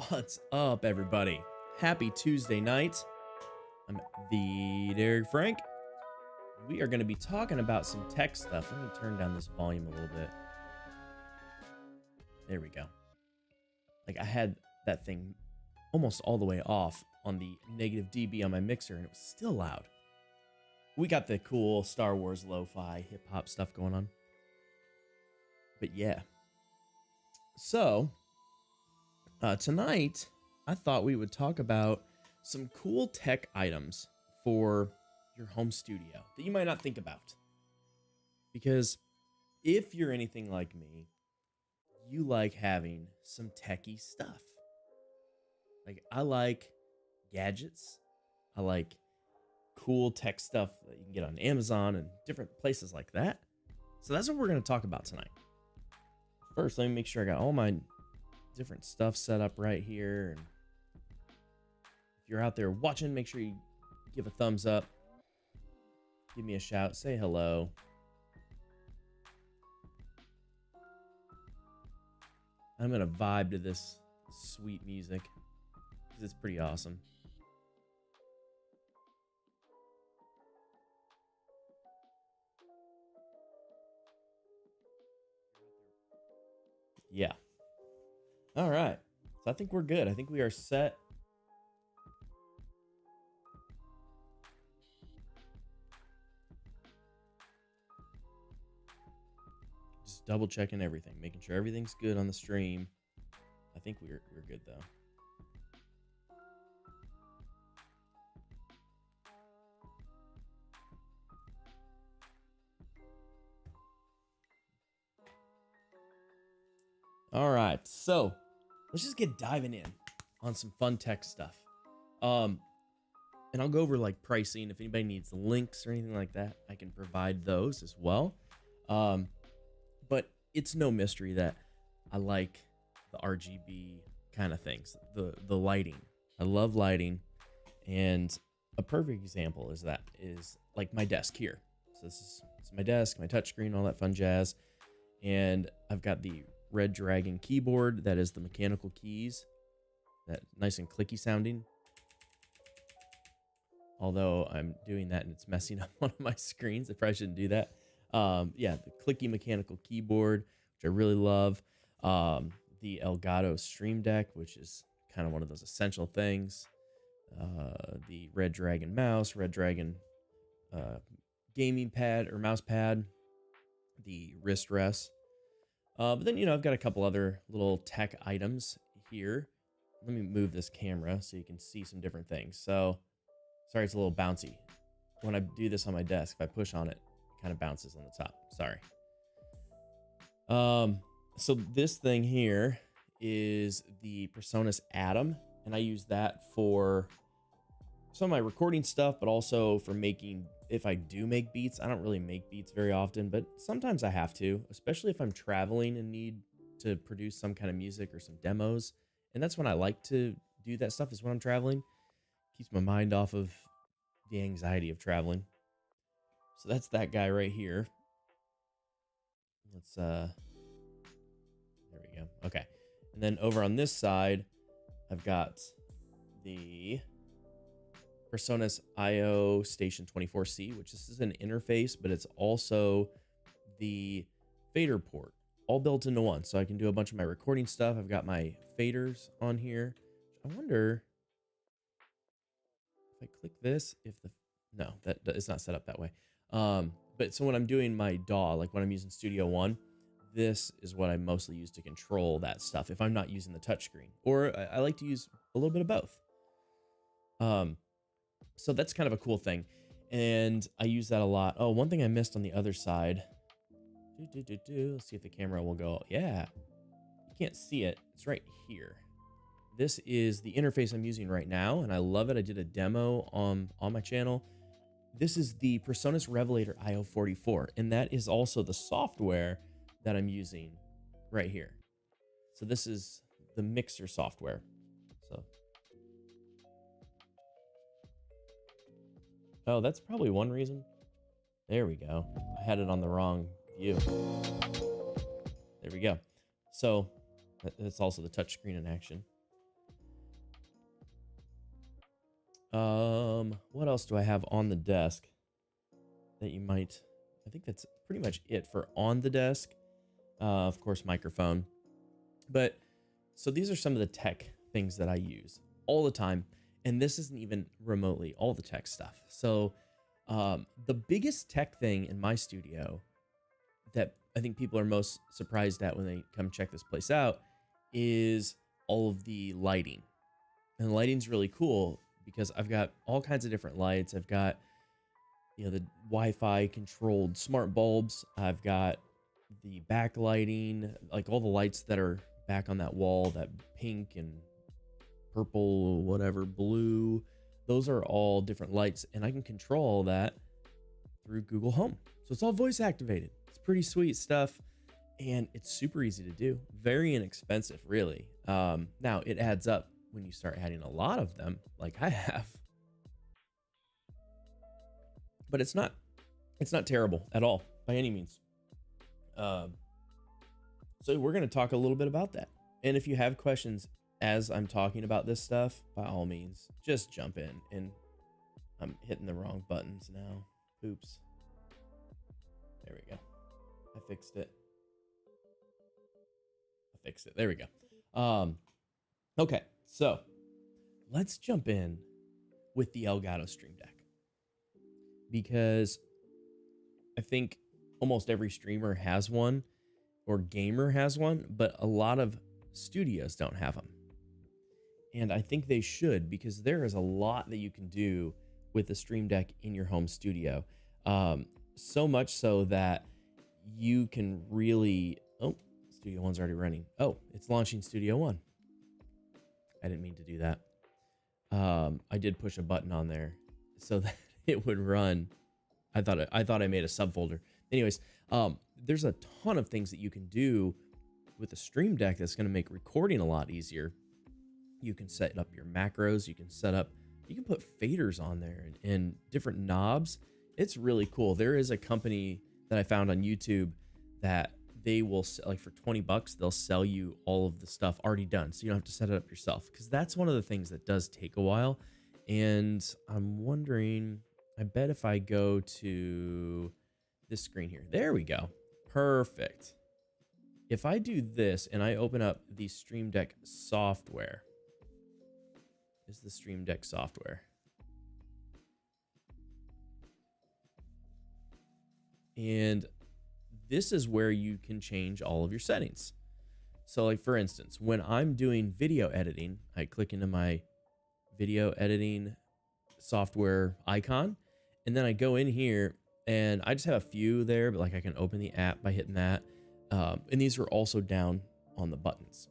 What's up, everybody? Happy Tuesday night. I'm the Derek Frank. We are going to be talking about some tech stuff. Let me turn down this volume a little bit. There we go. Like, I had that thing almost all the way off on the negative dB on my mixer, and it was still loud. We got the cool Star Wars lo-fi hip-hop stuff going on. But yeah. So tonight, I thought we would talk about some cool tech items for your home studio that you might not think about. Because if you're anything like me, you like having some techie stuff. Like, I like gadgets. I like cool tech stuff that you can get on Amazon and different places like that. So that's what we're going to talk about tonight. First, let me make sure I got all my different stuff set up right here. And if you're out there watching, make sure you give a thumbs up, give me a shout, say hello. I'm going to vibe to this sweet music because it's pretty awesome. Yeah. All right. So I think we're good. I think we are set. Just double checking everything, making sure everything's good on the stream. I think we're good though. All right. So let's just get diving in on some fun tech stuff. And I'll go over like pricing. If anybody needs links or anything like that, I can provide those as well. But it's no mystery that I like the RGB kind of things, the lighting. I love lighting, and a perfect example is like my desk here. So this is my desk, my touchscreen, all that fun jazz, and I've got the Red Dragon keyboard that is the mechanical keys, that nice and clicky sounding. Although I'm doing that and it's messing up one of my screens. I probably shouldn't do that. Yeah, the clicky mechanical keyboard, which I really love. The Elgato Stream Deck, which is kind of one of those essential things. The Red Dragon mouse, Red Dragon gaming pad or mouse pad, the wrist rest. But then, I've got a couple other little tech items here. Let me move this camera so you can see some different things. So, sorry, it's a little bouncy. When I do this on my desk, if I push on it, it kind of bounces on the top. Sorry. So this thing here is the Presonus Atom, and I use that for some of my recording stuff, but also for making, if I do make beats. I don't really make beats very often, but sometimes I have to, especially if I'm traveling and need to produce some kind of music or some demos. And that's when I like to do that stuff, is when I'm traveling. Keeps my mind off of the anxiety of traveling. So that's that guy right here. Let's there we go. Okay. And then over on this side, I've got the Presonus Io Station 24C, which this is an interface, but it's also the fader port, all built into one. So I can do a bunch of my recording stuff. I've got my faders on here. I wonder if I click this, no, that it's not set up that way. But so when I'm doing my DAW, like when I'm using Studio One, this is what I mostly use to control that stuff if I'm not using the touchscreen, or I like to use a little bit of both. So that's kind of a cool thing, and I use that a lot. Oh, one thing I missed on the other side. Let's see if the camera will go. Yeah, you can't see it. It's right here. This is the interface I'm using right now, and I love it. I did a demo on my channel. This is the Presonus Revelator IO44, and that is also the software that I'm using right here. So this is the mixer software. So, oh, that's probably one reason. There we go. I had it on the wrong view. There we go. So that's also the touchscreen in action. What else do I have on the desk that you might, I think that's pretty much it for on the desk. Of course, microphone. But so these are some of the tech things that I use all the time. And this isn't even remotely all the tech stuff. So the biggest tech thing in my studio that I think people are most surprised at when they come check this place out is all of the lighting. And the lighting's really cool because I've got all kinds of different lights. I've got, the Wi-Fi controlled smart bulbs. I've got the backlighting, like all the lights that are back on that wall, that pink and purple, whatever, blue. Those are all different lights, and I can control all that through Google Home. So it's all voice activated. It's pretty sweet stuff, and it's super easy to do. Very inexpensive, really. Now, it adds up when you start adding a lot of them, like I have. But it's not terrible at all, by any means. So we're going to talk a little bit about that. And if you have questions as I'm talking about this stuff, by all means, just jump in. And I'm hitting the wrong buttons now. Oops. There we go. I fixed it. There we go. Okay, so let's jump in with the Elgato Stream Deck, because I think almost every streamer has one or gamer has one, but a lot of studios don't have them. And I think they should, because there is a lot that you can do with the Stream Deck in your home studio. So much so that you can really... Oh, Studio One's already running. Oh, it's launching Studio One. I didn't mean to do that. I did push a button on there so that it would run. I thought I made a subfolder. Anyways, there's a ton of things that you can do with the Stream Deck that's going to make recording a lot easier. You can set up your macros. You can put faders on there and different knobs. It's really cool. There is a company that I found on YouTube that they will sell, like for $20, they'll sell you all of the stuff already done. So you don't have to set it up yourself. Because that's one of the things that does take a while. And I'm wondering, I bet if I go to this screen here, there we go. Perfect. If I do this and I open up the Stream Deck software, this is the Stream Deck software. And this is where you can change all of your settings. So like for instance, when I'm doing video editing, I click into my video editing software icon, and then I go in here and I just have a few there, but like I can open the app by hitting that. And these are also down on the buttons.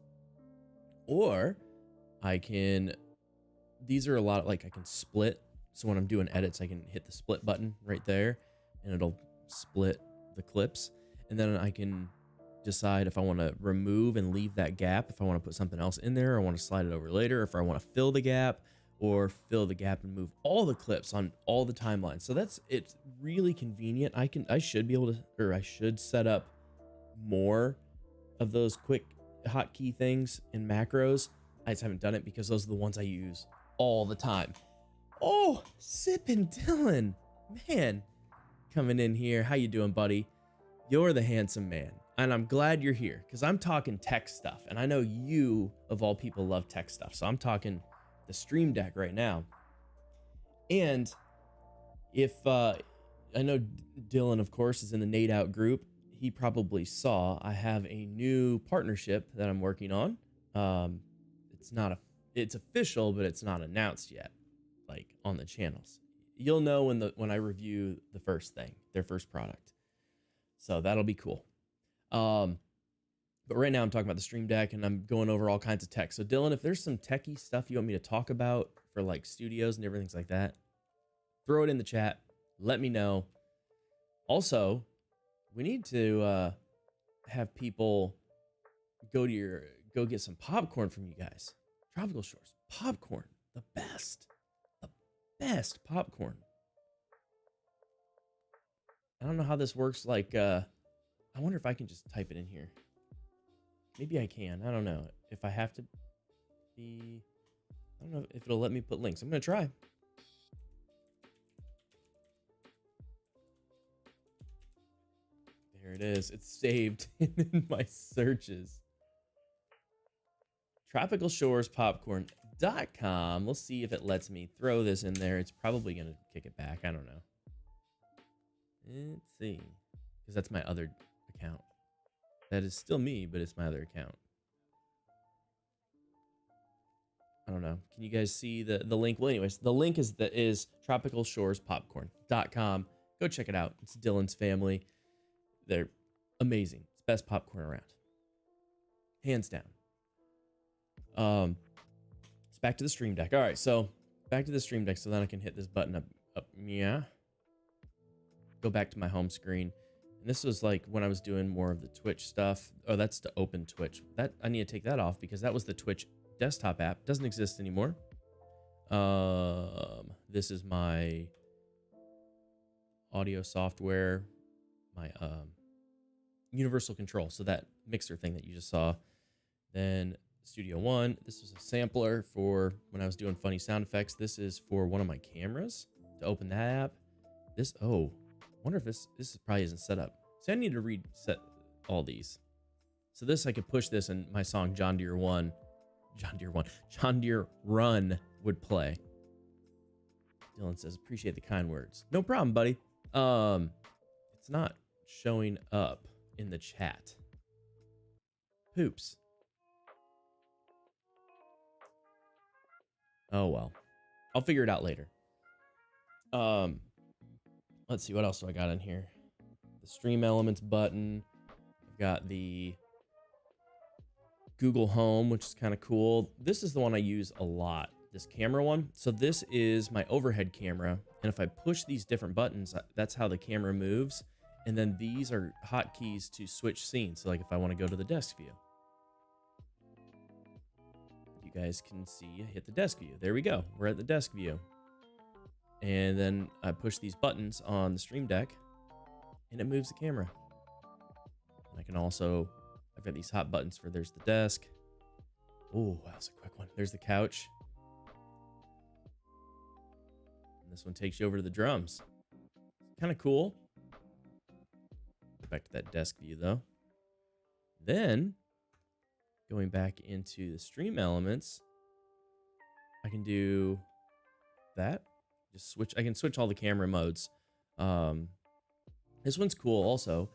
Or I can, these are a lot, like I can split. So when I'm doing edits, I can hit the split button right there and it'll split the clips. And then I can decide if I want to remove and leave that gap, if I want to put something else in there, or I want to slide it over later, if I want to fill the gap, or fill the gap and move all the clips on all the timelines. So it's really convenient. I should be able to, or I should set up more of those quick hotkey things in macros. I just haven't done it because those are the ones I use all the time. Oh, Sippin' Dylan, man, coming in here. How you doing, buddy? You're the handsome man, and I'm glad you're here because I'm talking tech stuff, and I know you, of all people, love tech stuff. So I'm talking the Stream Deck right now. And if I know Dylan, of course, is in the Nate Out group, he probably saw I have a new partnership that I'm working on. It's official, but it's not announced yet, like on the channels. You'll know when I review the first thing, their first product. So that'll be cool. But right now I'm talking about the Stream Deck and I'm going over all kinds of tech. So Dylan, if there's some techie stuff you want me to talk about for like studios and different things like that, throw it in the chat. Let me know. Also, we need to have people go get some popcorn from you guys. Tropical Shores popcorn, the best popcorn. I don't know how this works. Like, I wonder if I can just type it in here. Maybe I can. I don't know if I have to be. I don't know if it'll let me put links. I'm gonna try. There it is. It's saved in my searches. TropicalShoresPopcorn.com. We'll see if it lets me throw this in there. It's probably gonna kick it back. I don't know. Let's see, because that's my other account. That is still me, but it's my other account. I don't know. Can you guys see the link? Well, anyways, the link is TropicalShoresPopcorn.com. Go check it out. It's Dylan's family. They're amazing. It's best popcorn around, hands down. It's back to the Stream Deck. All right, so back to the Stream Deck. So then I can hit this button up. Yeah. Go back to my home screen. And this was like when I was doing more of the Twitch stuff. Oh, that's to open Twitch. That I need to take that off because that was the Twitch desktop app. Doesn't exist anymore. This is my audio software, my universal control. So that mixer thing that you just saw. Then Studio One. This was a sampler for when I was doing funny sound effects. This is for one of my cameras to open that app. This, oh, I wonder if this probably isn't set up. So I need to reset all these. So this, I could push this and my song John Deere Run would play. Dylan says, appreciate the kind words. No problem, buddy. It's not showing up in the chat. Poops. Oh well. I'll figure it out later. Let's see, what else do I got in here? The Stream Elements button. I've got the Google Home, which is kind of cool. This is the one I use a lot, this camera one. So this is my overhead camera. And if I push these different buttons, that's how the camera moves. And then these are hotkeys to switch scenes. So like if I want to go to the desk view, you guys can see, hit the desk view. There we go. We're at the desk view. And then I push these buttons on the Stream Deck and it moves the camera. And I can also, I've got these hot buttons for, there's the desk. Oh, that was a quick one. There's the couch. And this one takes you over to the drums. Kind of cool. Back to that desk view though. Then going back into the stream elements, I can do that. Just switch. I can switch all the camera modes. This one's cool also.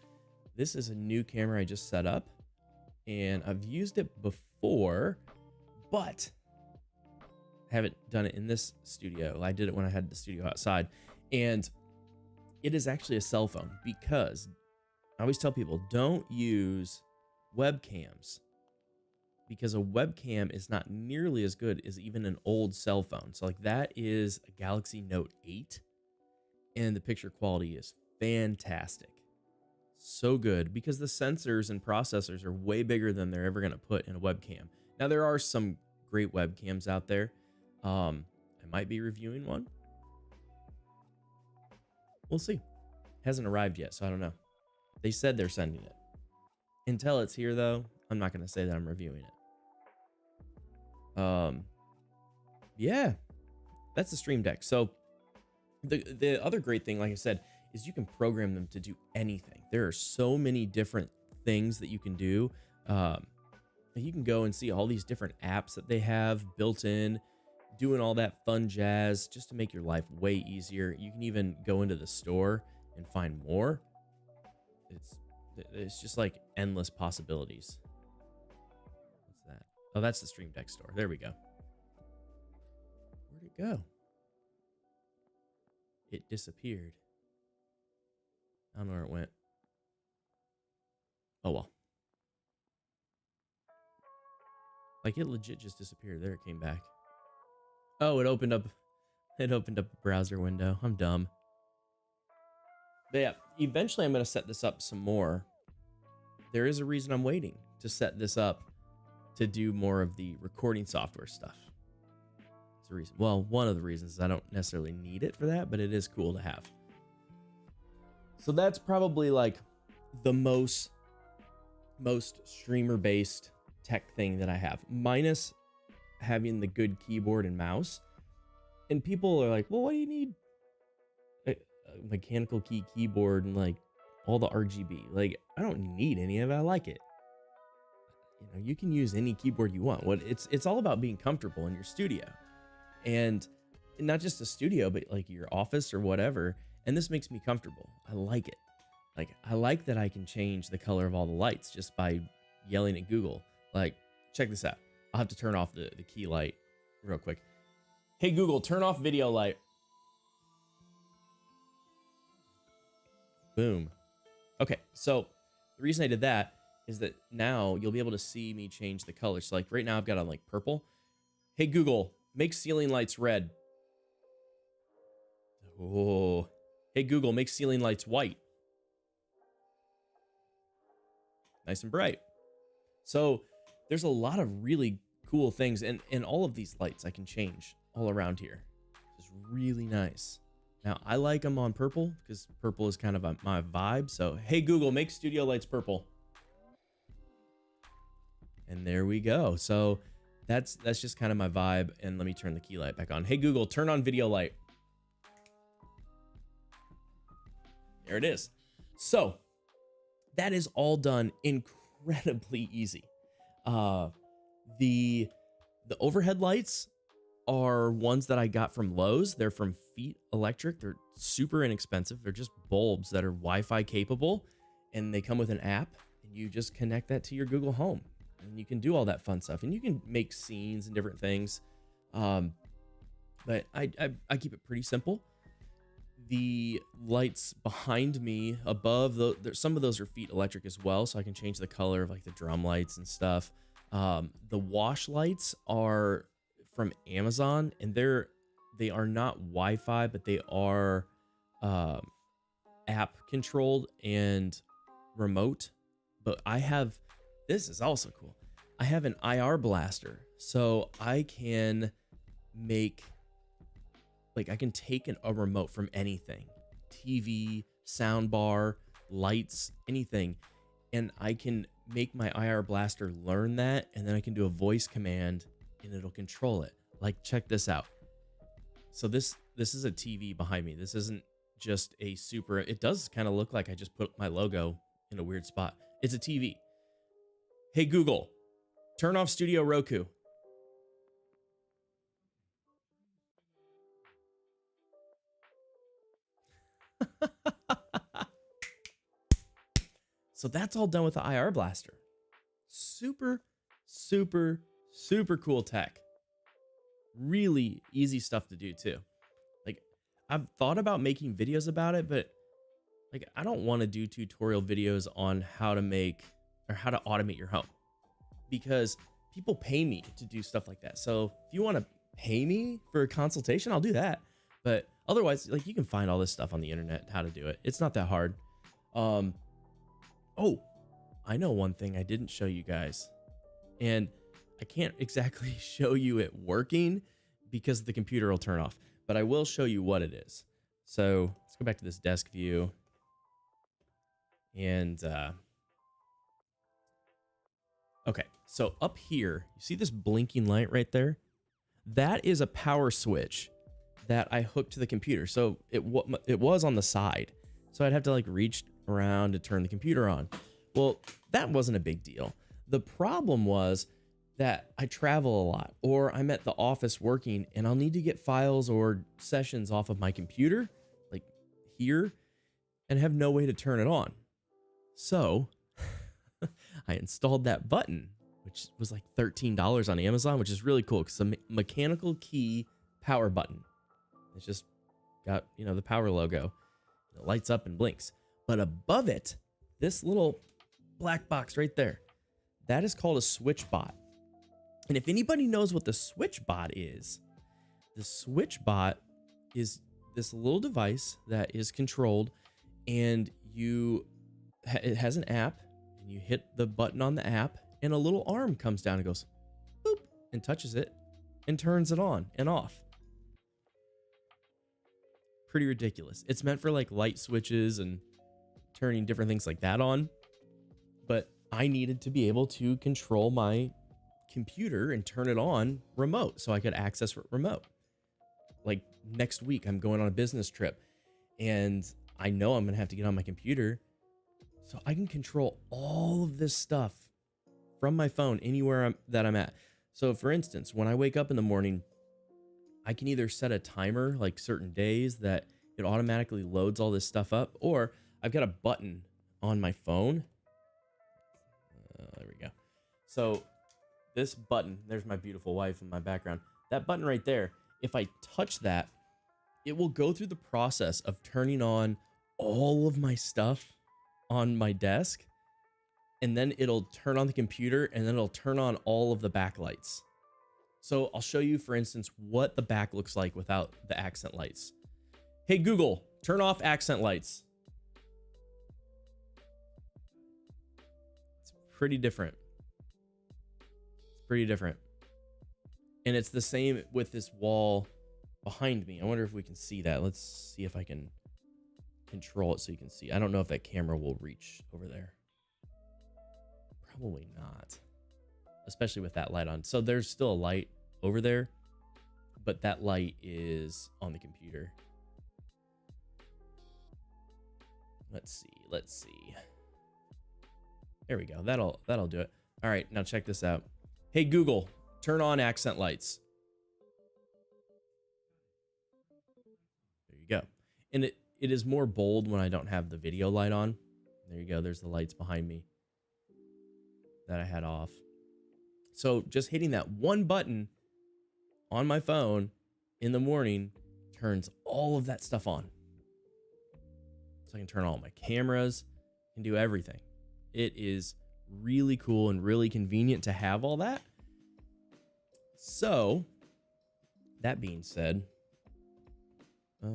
This is a new camera I just set up and I've used it before, but haven't done it in this studio. I did it when I had the studio outside, and it is actually a cell phone, because I always tell people don't use webcams, because a webcam is not nearly as good as even an old cell phone. So like that is a Galaxy Note 8 and the picture quality is fantastic. So good, because the sensors and processors are way bigger than they're ever going to put in a webcam. Now there are some great webcams out there. I might be reviewing one. We'll see. Hasn't arrived yet, so I don't know. They said they're sending it. Until it's here though, I'm not going to say that I'm reviewing it. Yeah, that's the Stream Deck. So the other great thing, like I said, is you can program them to do anything. There are so many different things that you can do. You can go and see all these different apps that they have built in, doing all that fun jazz just to make your life way easier. You can even go into the store and find more. It's just like endless possibilities. What's that? Oh, that's the Stream Deck store. There we go. Where'd it go? It disappeared. I don't know where it went. Oh well. Like it legit just disappeared. There it came back. Oh, it opened up a browser window. I'm dumb. But yeah, eventually I'm going to set this up some more. There is a reason I'm waiting to set this up to do more of the recording software stuff. It's a reason. Well, one of the reasons is I don't necessarily need it for that, but it is cool to have. So that's probably like the most streamer-based tech thing that I have, minus having the good keyboard and mouse. And people are like, well, what do you need a mechanical keyboard and like all the RGB? Like, I don't need any of it. I like it. You know, you can use any keyboard you want. It's all about being comfortable in your studio, and not just a studio, but like your office or whatever. And this makes me comfortable. I like it. Like, I like that I can change the color of all the lights just by yelling at Google. Like, check this out. I'll have to turn off the key light real quick. Hey, Google, turn off video light. Boom. Okay, so the reason I did that is that now you'll be able to see me change the color. So like right now I've got on like purple. Hey, Google, make ceiling lights red. Oh. Hey, Google, make ceiling lights white. Nice and bright. So there's a lot of really cool things, and all of these lights I can change all around here. It's really nice. Now I like them on purple because purple is kind of my vibe. So hey, Google, make studio lights purple. And there we go. So that's just kind of my vibe. And let me turn the key light back on. Hey, Google, turn on video light. There it is. So that is all done incredibly easy. The overhead lights are ones that I got from Lowe's. They're from Feet Electric. They're super inexpensive. They're just bulbs that are Wi-Fi capable, and they come with an app, and you just connect that to your Google Home, and you can do all that fun stuff, and you can make scenes and different things. But I keep it pretty simple. The lights behind me above, some of those are Feet Electric as well, so I can change the color of like the drum lights and stuff. The wash lights are from Amazon, and they are not Wi-Fi, but they are app controlled and remote. But this is also cool. I have an IR blaster, so I can I can take a remote from anything, TV, sound bar, lights, anything, and I can make my IR blaster learn that, and then I can do a voice command and it'll control it. Like, check this out. So this is a TV behind me. This isn't just a super, it does kind of look like I just put my logo in a weird spot. It's a TV. Hey Google, turn off Studio Roku. So that's all done with the IR blaster. Super, super, super cool tech. Really easy stuff to do too. Like, I've thought about making videos about it, but like, I don't want to do tutorial videos on how to make or how to automate your home, because people pay me to do stuff like that. So if you want to pay me for a consultation, I'll do that. But otherwise, like, you can find all this stuff on the internet, how to do it. It's not that hard. Oh, I know one thing I didn't show you guys, and I can't exactly show you it working because the computer will turn off, but I will show you what it is. So let's go back to this desk view. And, okay. So up here, you see this blinking light right there? That is a power switch that I hooked to the computer. So it was on the side. So I'd have to like reach around to turn the computer on. Well, that wasn't a big deal. The problem was that I travel a lot, or I'm at the office working, and I'll need to get files or sessions off of my computer, like here, and have no way to turn it on. So I installed that button, which was like $13 on Amazon, which is really cool because it's a mechanical key power button. It's just got, you know, the power logo. It lights up and blinks. But above it, this little black box right there, that is called a Switchbot. And if anybody knows what the Switchbot is, the Switchbot is this little device that is controlled, and it has an app, and you hit the button on the app, and a little arm comes down and goes boop and touches it and turns it on and off. Pretty ridiculous. It's meant for like light switches and turning different things like that on, but I needed to be able to control my computer and turn it on remote so I could access it remote. Like next week, I'm going on a business trip, and I know I'm gonna have to get on my computer, so I can control all of this stuff from my phone anywhere that I'm at. So for instance, when I wake up in the morning, I can either set a timer, like certain days that it automatically loads all this stuff up, or I've got a button on my phone. There we go. So this button, there's my beautiful wife in my background. That button right there, if I touch that, it will go through the process of turning on all of my stuff on my desk, and then it'll turn on the computer, and then it'll turn on all of the backlights. So I'll show you, for instance, what the back looks like without the accent lights. Hey Google, turn off accent lights. It's pretty different. It's pretty different. And it's the same with this wall behind me. I wonder if we can see that. Let's see if I can control it so you can see. I don't know if that camera will reach over there. Probably not, especially with that light on. So there's still a light over there, but that light is on the computer. Let's see. There we go. That'll do it. All right, now check this out. Hey Google, turn on accent lights. There you go. And it is more bold when I don't have the video light on. There you go. There's the lights behind me that I had off. So just hitting that one button on my phone in the morning turns all of that stuff on. So I can turn on all my cameras and do everything. It is really cool and really convenient to have all that. So that being said, I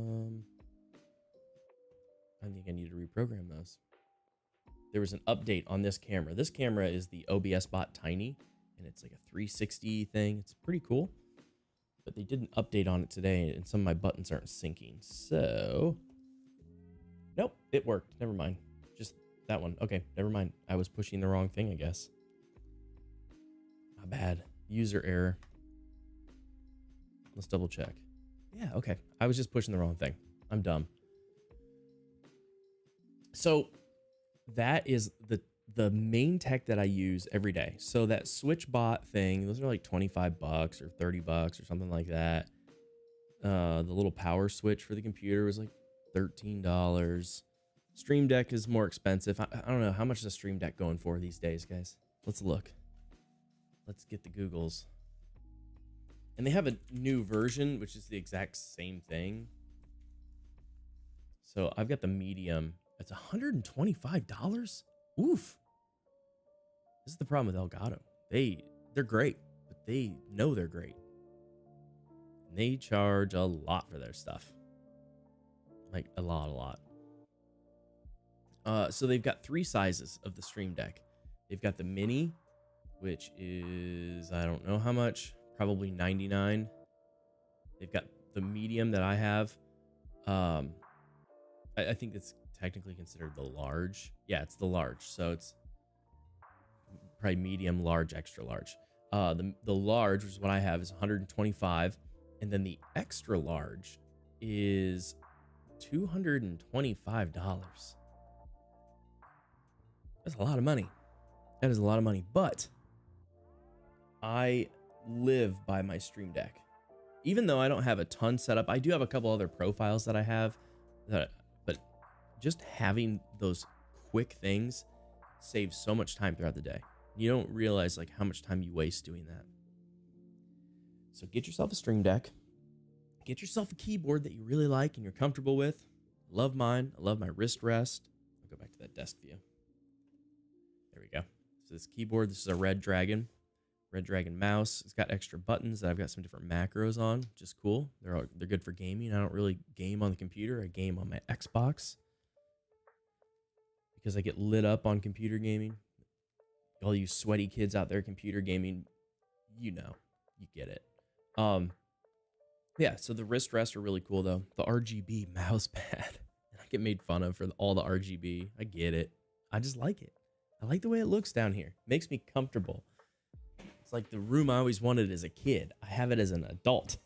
think I need to reprogram those. There was an update on this camera. This camera is the Bbe Tiny, and it's like a 360 thing. It's pretty cool, but they did an update on it today, and some of my buttons aren't syncing. So, nope, it worked. Never mind. Just that one. Okay, never mind. I was pushing the wrong thing, I guess. Not bad. User error. Let's double check. Yeah, okay. I was just pushing the wrong thing. I'm dumb. So that is the main tech that I use every day. So that Switchbot thing, those are like 25 bucks or 30 bucks or something like that. The little power switch for the computer was like $13. Stream Deck is more expensive. I don't know. How much is a Stream Deck going for these days, guys? Let's look. Let's get the Googles. And they have a new version, which is the exact same thing. So I've got the medium. It's $125. Oof. This is the problem with Elgato. They're great, but they know they're great. And they charge a lot for their stuff. Like a lot. So they've got 3 sizes of the Stream Deck. They've got the mini, which is, I don't know how much, probably $99. They've got the medium that I have. I think it's technically considered the large. Yeah, it's the large. So it's probably medium, large, extra large. The large, which is what I have, is $125, and then the extra large is $225. That's a lot of money. That is a lot of money, but I live by my Stream Deck. Even though I don't have a ton set up, I do have a couple other profiles that I have, but just having those quick things saves so much time throughout the day. You don't realize like how much time you waste doing that. So get yourself a Stream Deck. Get yourself a keyboard that you really like and you're comfortable with. Love mine. I love my wrist rest. I'll go back to that desk view. There we go. So this keyboard, this is a Red Dragon mouse. It's got extra buttons that I've got some different macros on, which is cool. They're good for gaming. I don't really game on the computer. I game on my Xbox because I get lit up on computer gaming. All you sweaty kids out there computer gaming, you know, you get it. Yeah, so the wrist rests are really cool though. The RGB mouse pad. I get made fun of for all the RGB. I get it. I just like it. I like the way it looks down here. Makes me comfortable. It's like the room I always wanted as a kid. I have it as an adult.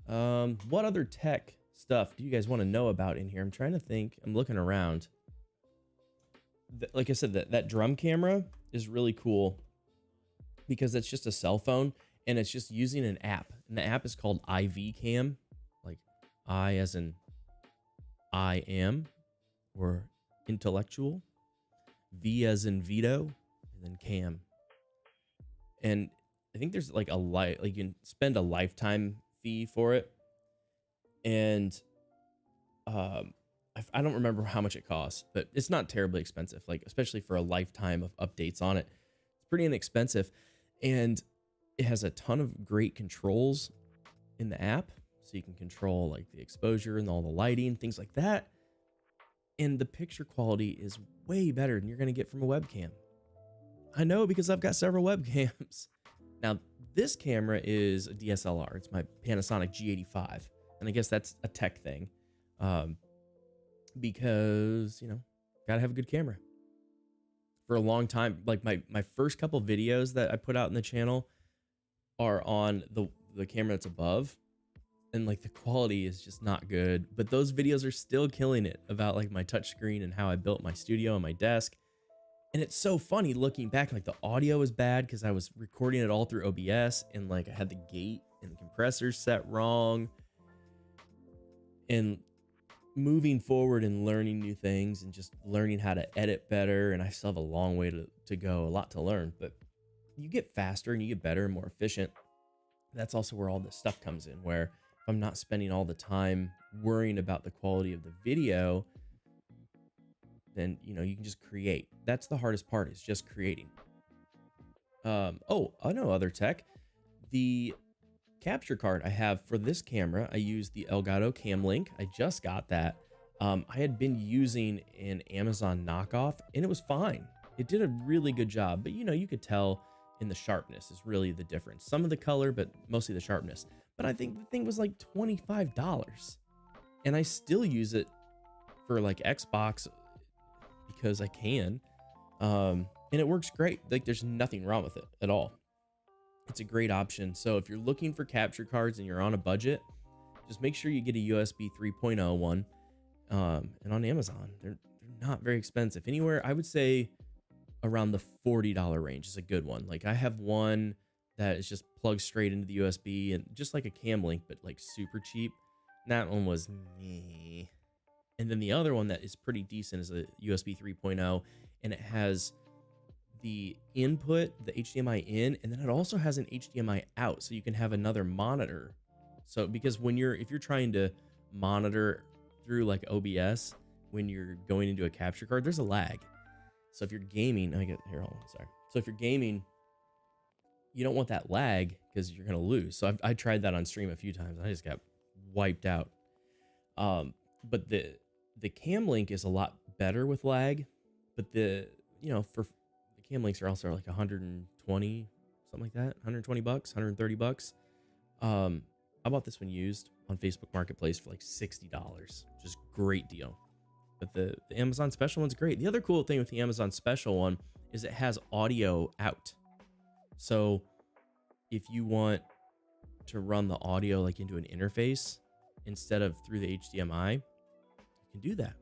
What other tech stuff do you guys want to know about in here? I'm trying to think. I'm looking around. Like I said, that drum camera is really cool because it's just a cell phone and it's just using an app. And the app is called IV Cam, like I as in I am, or intellectual, V as in veto, and then cam. And I think there's like like you can spend a lifetime fee for it. And I don't remember how much it costs, but it's not terribly expensive, like especially for a lifetime of updates on it. It's pretty inexpensive, and it has a ton of great controls in the app, so you can control like the exposure and all the lighting, things like that. And the picture quality is way better than you're going to get from a webcam. I know because I've got several webcams. Now, this camera is a DSLR. It's my Panasonic G85. And I guess that's a tech thing. Because, you know, gotta have a good camera. For a long time, like my first couple videos that I put out in the channel are on the camera that's above. And like the quality is just not good. But those videos are still killing it about like my touchscreen and how I built my studio and my desk. And it's so funny looking back, like the audio is bad because I was recording it all through OBS and like I had the gate and the compressor set wrong. And moving forward and learning new things and just learning how to edit better. And I still have a long way to go, a lot to learn, but you get faster and you get better and more efficient. That's also where all this stuff comes in, where if I'm not spending all the time worrying about the quality of the video, then, you know, you can just create. That's the hardest part, is just creating. Oh, I know other tech. The capture card I have for this camera, I use the Elgato Cam Link. I just got that. I had been using an Amazon knockoff and it was fine. It did a really good job, but you know, you could tell in the sharpness is really the difference. Some of the color, but mostly the sharpness. But I think the thing was like $25 and I still use it for like Xbox because I can. And it works great. Like there's nothing wrong with it at all. It's a great option. So if you're looking for capture cards and you're on a budget, just make sure you get a USB 3.0 one. And on Amazon, they're not very expensive. Anywhere, I would say around the $40 range is a good one. Like I have one that is just plugged straight into the USB and just like a Cam Link, but like super cheap. And that one was me. And then the other one that is pretty decent is a USB 3.0, and it has the input, the HDMI in, and then it also has an HDMI out, so you can have another monitor. So because if you're trying to monitor through like OBS when you're going into a capture card, there's a lag. So if you're gaming, hold on, sorry. So if you're gaming, you don't want that lag because you're gonna lose. So I tried that on stream a few times. I just got wiped out. But the Cam Link is a lot better with lag, but for the Cam Links are also like 120, something like that, $120, $130. I bought this one used on Facebook Marketplace for like $60, which is a great deal. But the Amazon Special one's great. The other cool thing with the Amazon Special one is it has audio out. So if you want to run the audio like into an interface instead of through the HDMI, you can do that.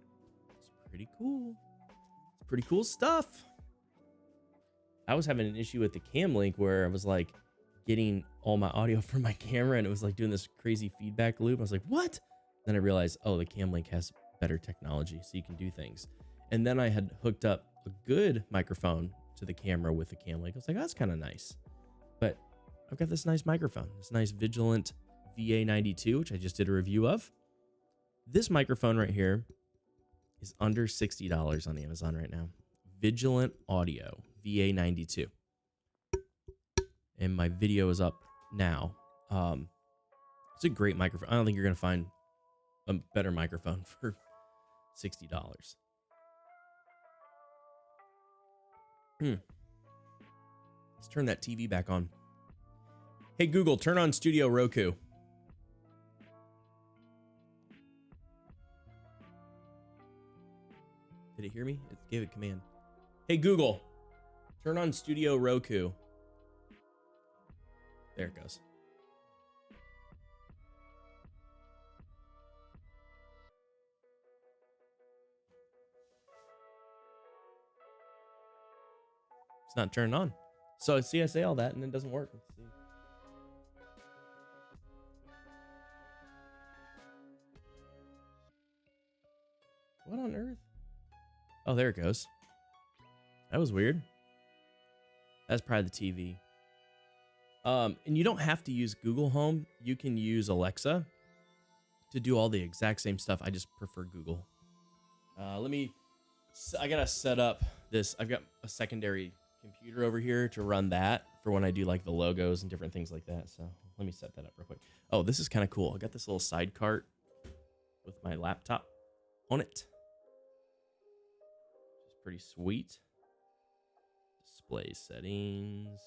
It's pretty cool. It's pretty cool stuff. I was having an issue with the Cam Link where I was like getting all my audio from my camera and it was like doing this crazy feedback loop. I was like, what? Then I realized, oh, the Cam Link has better technology so you can do things. And then I had hooked up a good microphone to the camera with the Cam Link. I was like, oh, that's kind of nice. But I've got this nice microphone, this nice Vigilant VA92, which I just did a review of. This microphone right here is under $60 on Amazon right now. Vigilant Audio VA92. And my video is up now. It's a great microphone. I don't think you're going to find a better microphone for $60. Let's turn that TV back on. Hey, Google, turn on Studio Roku. Did it hear me? It gave it command. Hey, Google, turn on Studio Roku. There it goes. It's not turned on. So see, I say all that and it doesn't work. Let's see. What on earth? Oh, there it goes. That was weird. That's probably the TV. And you don't have to use Google Home. You can use Alexa to do all the exact same stuff. I just prefer Google. I gotta set up this. I've got a secondary computer over here to run that for when I do like the logos and different things like that. So let me set that up real quick. Oh, this is kind of cool. I got this little side cart with my laptop on it. It's pretty sweet. Display settings.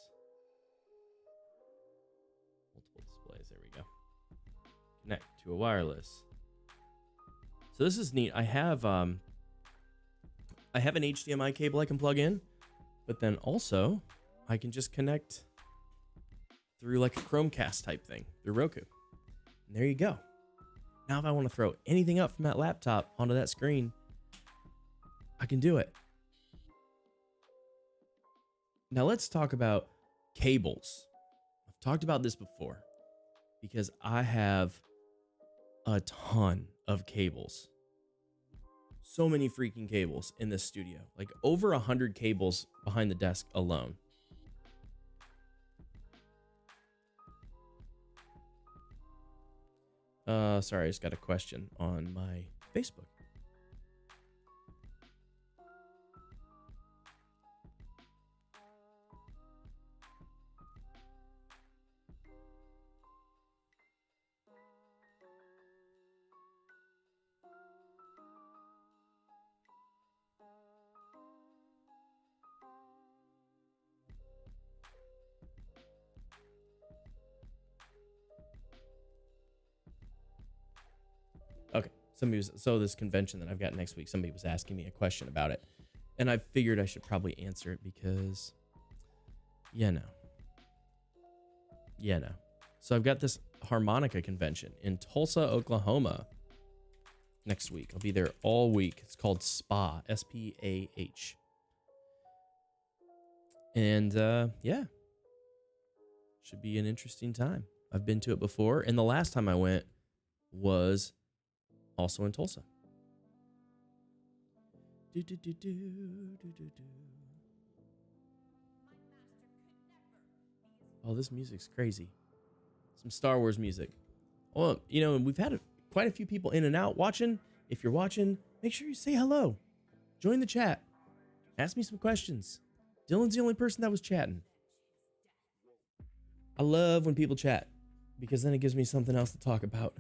Multiple displays. There we go. Connect to a wireless. So this is neat. I have an HDMI cable I can plug in, but then also I can just connect through like a Chromecast type thing through Roku. And there you go. Now if I want to throw anything up from that laptop onto that screen, I can do it. Now let's talk about cables. I've talked about this before because I have a ton of cables. So many freaking cables in this studio, like over 100 cables behind the desk alone. Sorry, I just got a question on my Facebook. Okay. So this convention that I've got next week, somebody was asking me a question about it, and I figured I should probably answer it because, yeah, no. Yeah, no. So I've got this Harmonica Convention in Tulsa, Oklahoma next week. I'll be there all week. It's called SPAH, S-P-A-H. And yeah, should be an interesting time. I've been to it before, and the last time I went was also in Tulsa. Oh, this music's crazy. Some Star Wars music. Well, you know, we've had quite a few people in and out watching. If you're watching, make sure you say hello. Join the chat. Ask me some questions. Dylan's the only person that was chatting. I love when people chat because then it gives me something else to talk about.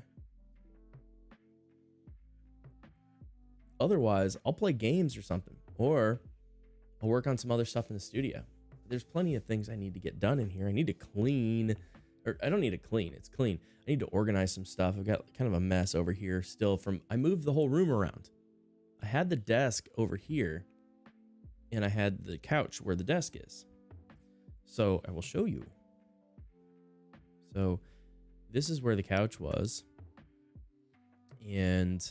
Otherwise, I'll play games or something, or I'll work on some other stuff in the studio. There's plenty of things I need to get done in here. I need to clean, or I don't need to clean, it's clean. I need to organize some stuff. I've got kind of a mess over here still from, I moved the whole room around. I had the desk over here, and I had the couch where the desk is. So I will show you. So this is where the couch was. And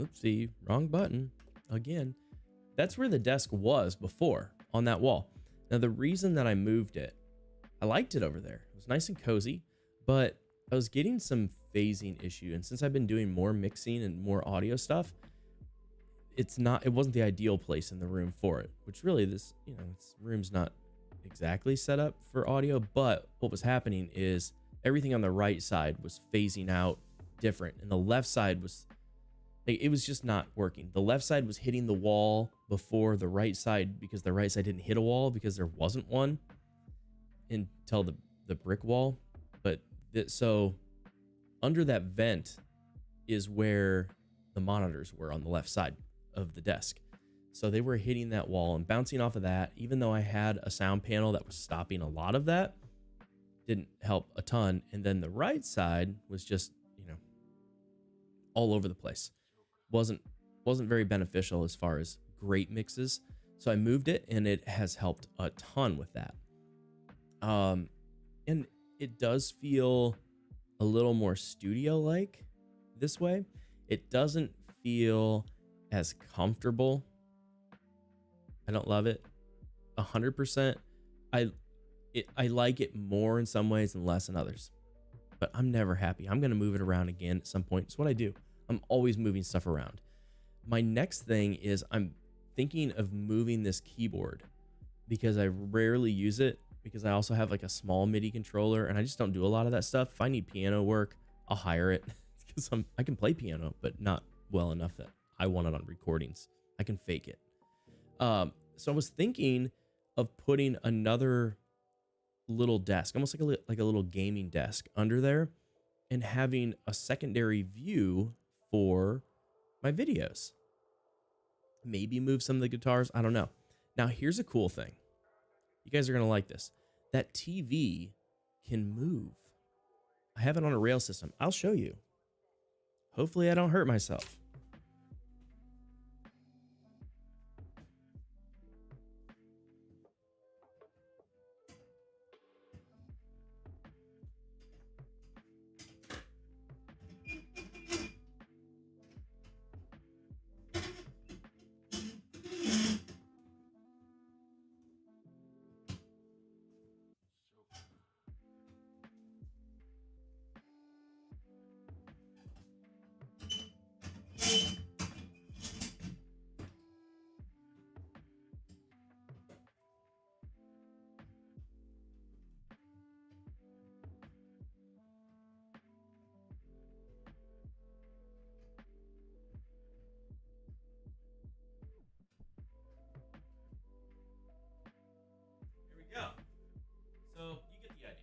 oopsie, wrong button again. That's where the desk was before, on that wall. Now the reason that I moved it, I liked it over there. It was nice and cozy, but I was getting some phasing issue. And since I've been doing more mixing and more audio stuff, it wasn't the ideal place in the room for it, which really this room's not exactly set up for audio. But what was happening is everything on the right side was phasing out different, and the left side was, it was just not working. The left side was hitting the wall before the right side, because the right side didn't hit a wall because there wasn't one until the brick wall. But so under that vent is where the monitors were on the left side of the desk. So they were hitting that wall and bouncing off of that. Even though I had a sound panel that was stopping a lot of that, didn't help a ton. And then the right side was just, all over the place. Wasn't very beneficial as far as great mixes. So I moved it, and it has helped a ton with that. And it does feel a little more studio-like this way. It doesn't feel as comfortable. I don't love it 100%. I like it more in some ways and less in others, but I'm never happy. I'm going to move it around again at some point. It's what I do. I'm always moving stuff around. My next thing is I'm thinking of moving this keyboard because I rarely use it, because I also have like a small MIDI controller and I just don't do a lot of that stuff. If I need piano work, I'll hire it because I can play piano, but not well enough that I want it on recordings. I can fake it. So I was thinking of putting another little desk, almost like a little gaming desk under there, and having a secondary view for my videos. Maybe move some of the guitars. I don't know. Now, here's a cool thing. You guys are going to like this. That TV can move. I have it on a rail system. I'll show you. Hopefully I don't hurt myself. Yeah. So you get the idea.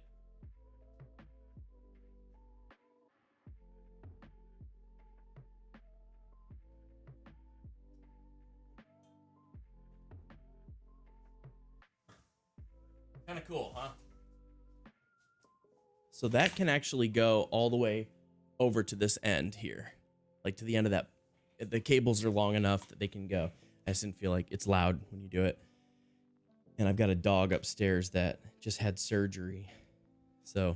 Kind of cool, huh? So that can actually go all the way over to this end here. like to the end of that. The cables are long enough that they can go. I just didn't feel like it's loud when you do it. And I've got a dog upstairs that just had surgery, so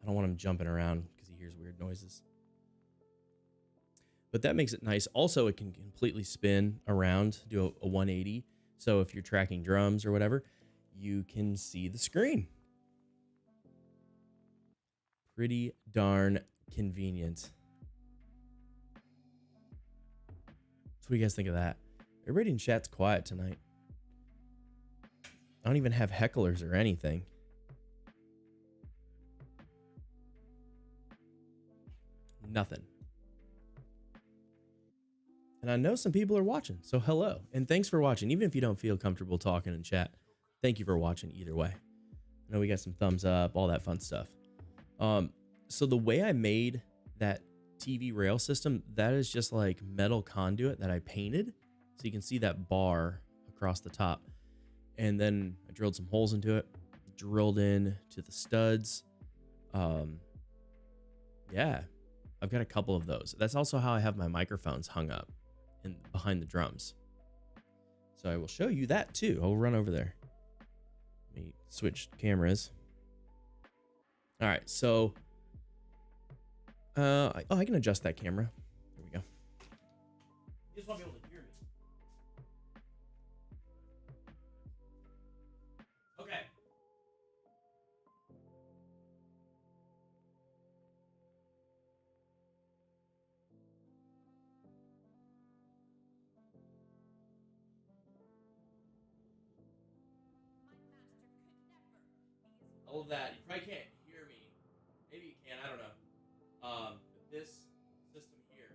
I don't want him jumping around because he hears weird noises. But that makes it nice. Also, it can completely spin around, do a 180. So if you're tracking drums or whatever, you can see the screen. Pretty darn convenient. So what do you guys think of that? Everybody in chat's quiet tonight. I don't even have hecklers or anything. Nothing. And I know some people are watching, so hello. And thanks for watching. Even if you don't feel comfortable talking in chat, thank you for watching either way. I know we got some thumbs up, all that fun stuff. So the way I made that TV rail system, that is just like metal conduit that I painted. So you can see that bar across the top. And then I drilled some holes into it, drilled in to the studs. Yeah, I've got a couple of those. That's also how I have my microphones hung up in behind the drums. So I will show you that too. I'll run over there. Let me switch cameras. All right, so I can adjust that camera. There we go. You just want to be able to hear me. Okay. All of that. You probably can't hear me. Maybe you can. I don't know. But this system here,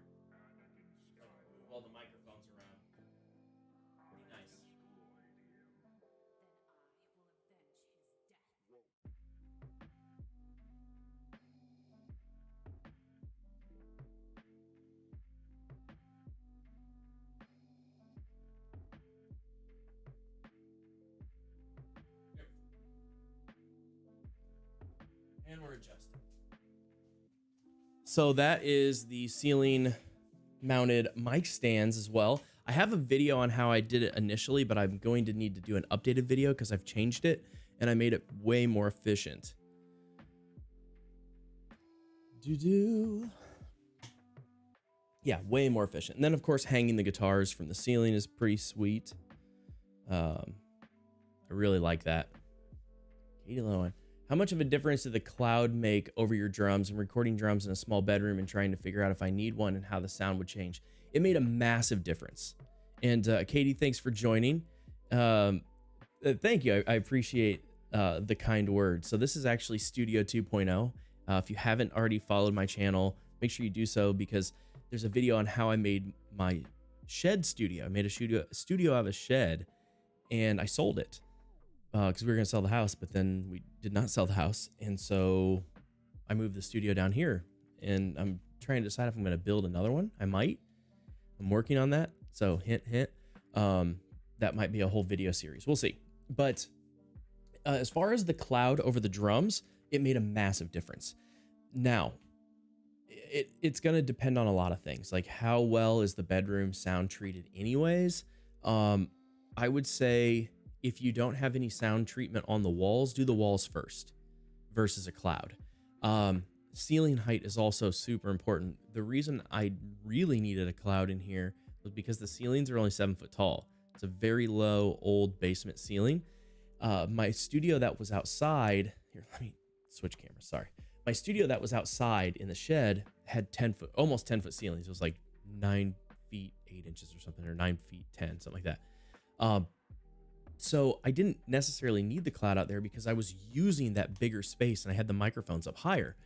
like move all the microphones around. Pretty nice. And we're adjusting. So that is the ceiling mounted mic stands as well. I have a video on how I did it initially, but I'm going to need to do an updated video because I've changed it and I made it way more efficient. Yeah, way more efficient. And then of course, hanging the guitars from the ceiling is pretty sweet. I really like that. Katie Lowen. How much of a difference did the cloud make over your drums and recording drums in a small bedroom and trying to figure out if I need one and how the sound would change? It made a massive difference. And Katie, thanks for joining. Thank you. I appreciate the kind words. So this is actually Studio 2.0. If you haven't already followed my channel, make sure you do so because there's a video on how I made my shed studio. I made a studio out of a shed and I sold it. Because we were going to sell the house, but then we did not sell the house. And so I moved the studio down here and I'm trying to decide if I'm going to build another one. I might. I'm working on that. So hint, hint. That might be a whole video series. We'll see. But as far as the cloud over the drums, it made a massive difference. Now, it's going to depend on a lot of things. Like how well is the bedroom sound treated anyways? I would say if you don't have any sound treatment on the walls, do the walls first versus a cloud. Ceiling height is also super important. The reason I really needed a cloud in here was because the ceilings are only 7 foot tall. It's a very low old basement ceiling. My studio that was outside, here, let me switch cameras, sorry. My studio that was outside in the shed had 10 foot, almost 10 foot ceilings. It was like 9 feet, 8 inches or something, or 9 feet, 10, something like that. So I didn't necessarily need the cloud out there because I was using that bigger space and I had the microphones up higher.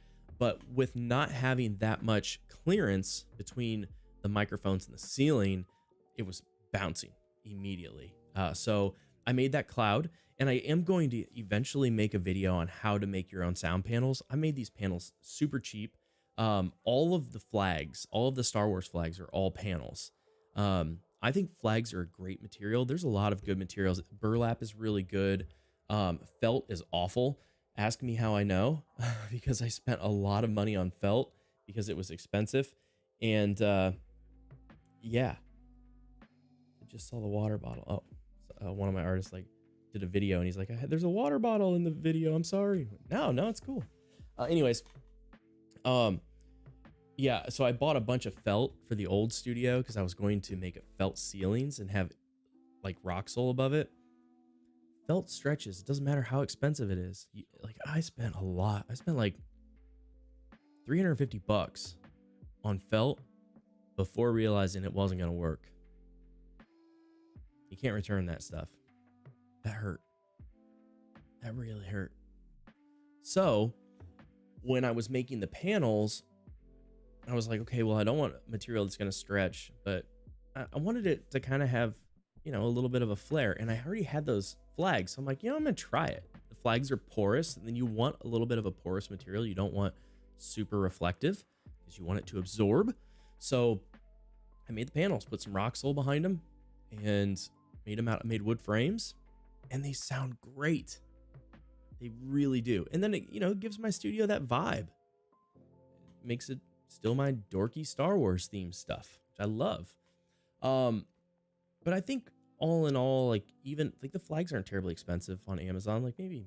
But with not having that much clearance between the microphones and the ceiling, it was bouncing immediately. So I made that cloud and I am going to eventually make a video on how to make your own sound panels. I made these panels super cheap. All of the flags, all of the Star Wars flags are all panels. I think flags are a great material. There's a lot of good materials. Burlap is really good. Felt is awful. Ask me how I know, because I spent a lot of money on felt because it was expensive. And yeah, I just saw the water bottle. Oh, one of my artists like did a video and he's like, there's a water bottle in the video. I'm sorry. No, it's cool. Anyways, yeah, so I bought a bunch of felt for the old studio because I was going to make it felt ceilings and have like rock sole above it. Felt stretches. It doesn't matter how expensive it is. Like I spent a lot. I spent like $350 on felt before realizing it wasn't going to work. You can't return that stuff. That hurt. That really hurt. So when I was making the panels, I was like, okay, well, I don't want material that's going to stretch, but I wanted it to kind of have, you know, a little bit of a flare. And I already had those flags. So I'm like, you know, I'm going to try it. The flags are porous, and then you want a little bit of a porous material. You don't want super reflective because you want it to absorb. So I made the panels, put some rock sole behind them, and made wood frames, and they sound great. They really do. And then it, you know, gives my studio that vibe. It makes it still my dorky Star Wars themed stuff, which I love. But I think all in all, like even like the flags aren't terribly expensive on Amazon, like maybe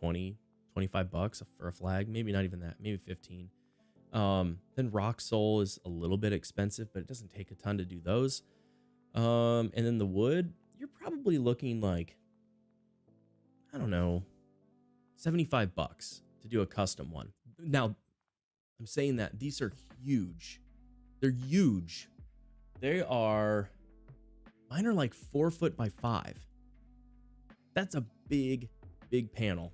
$20-25 for a flag, maybe not even that, maybe 15. Then rock sole is a little bit expensive, but it doesn't take a ton to do those. And then the wood, you're probably looking like, I don't know, $75 to do a custom one. Now, I'm saying that these are huge. They're huge. Mine are like 4 foot by 5. That's a big panel.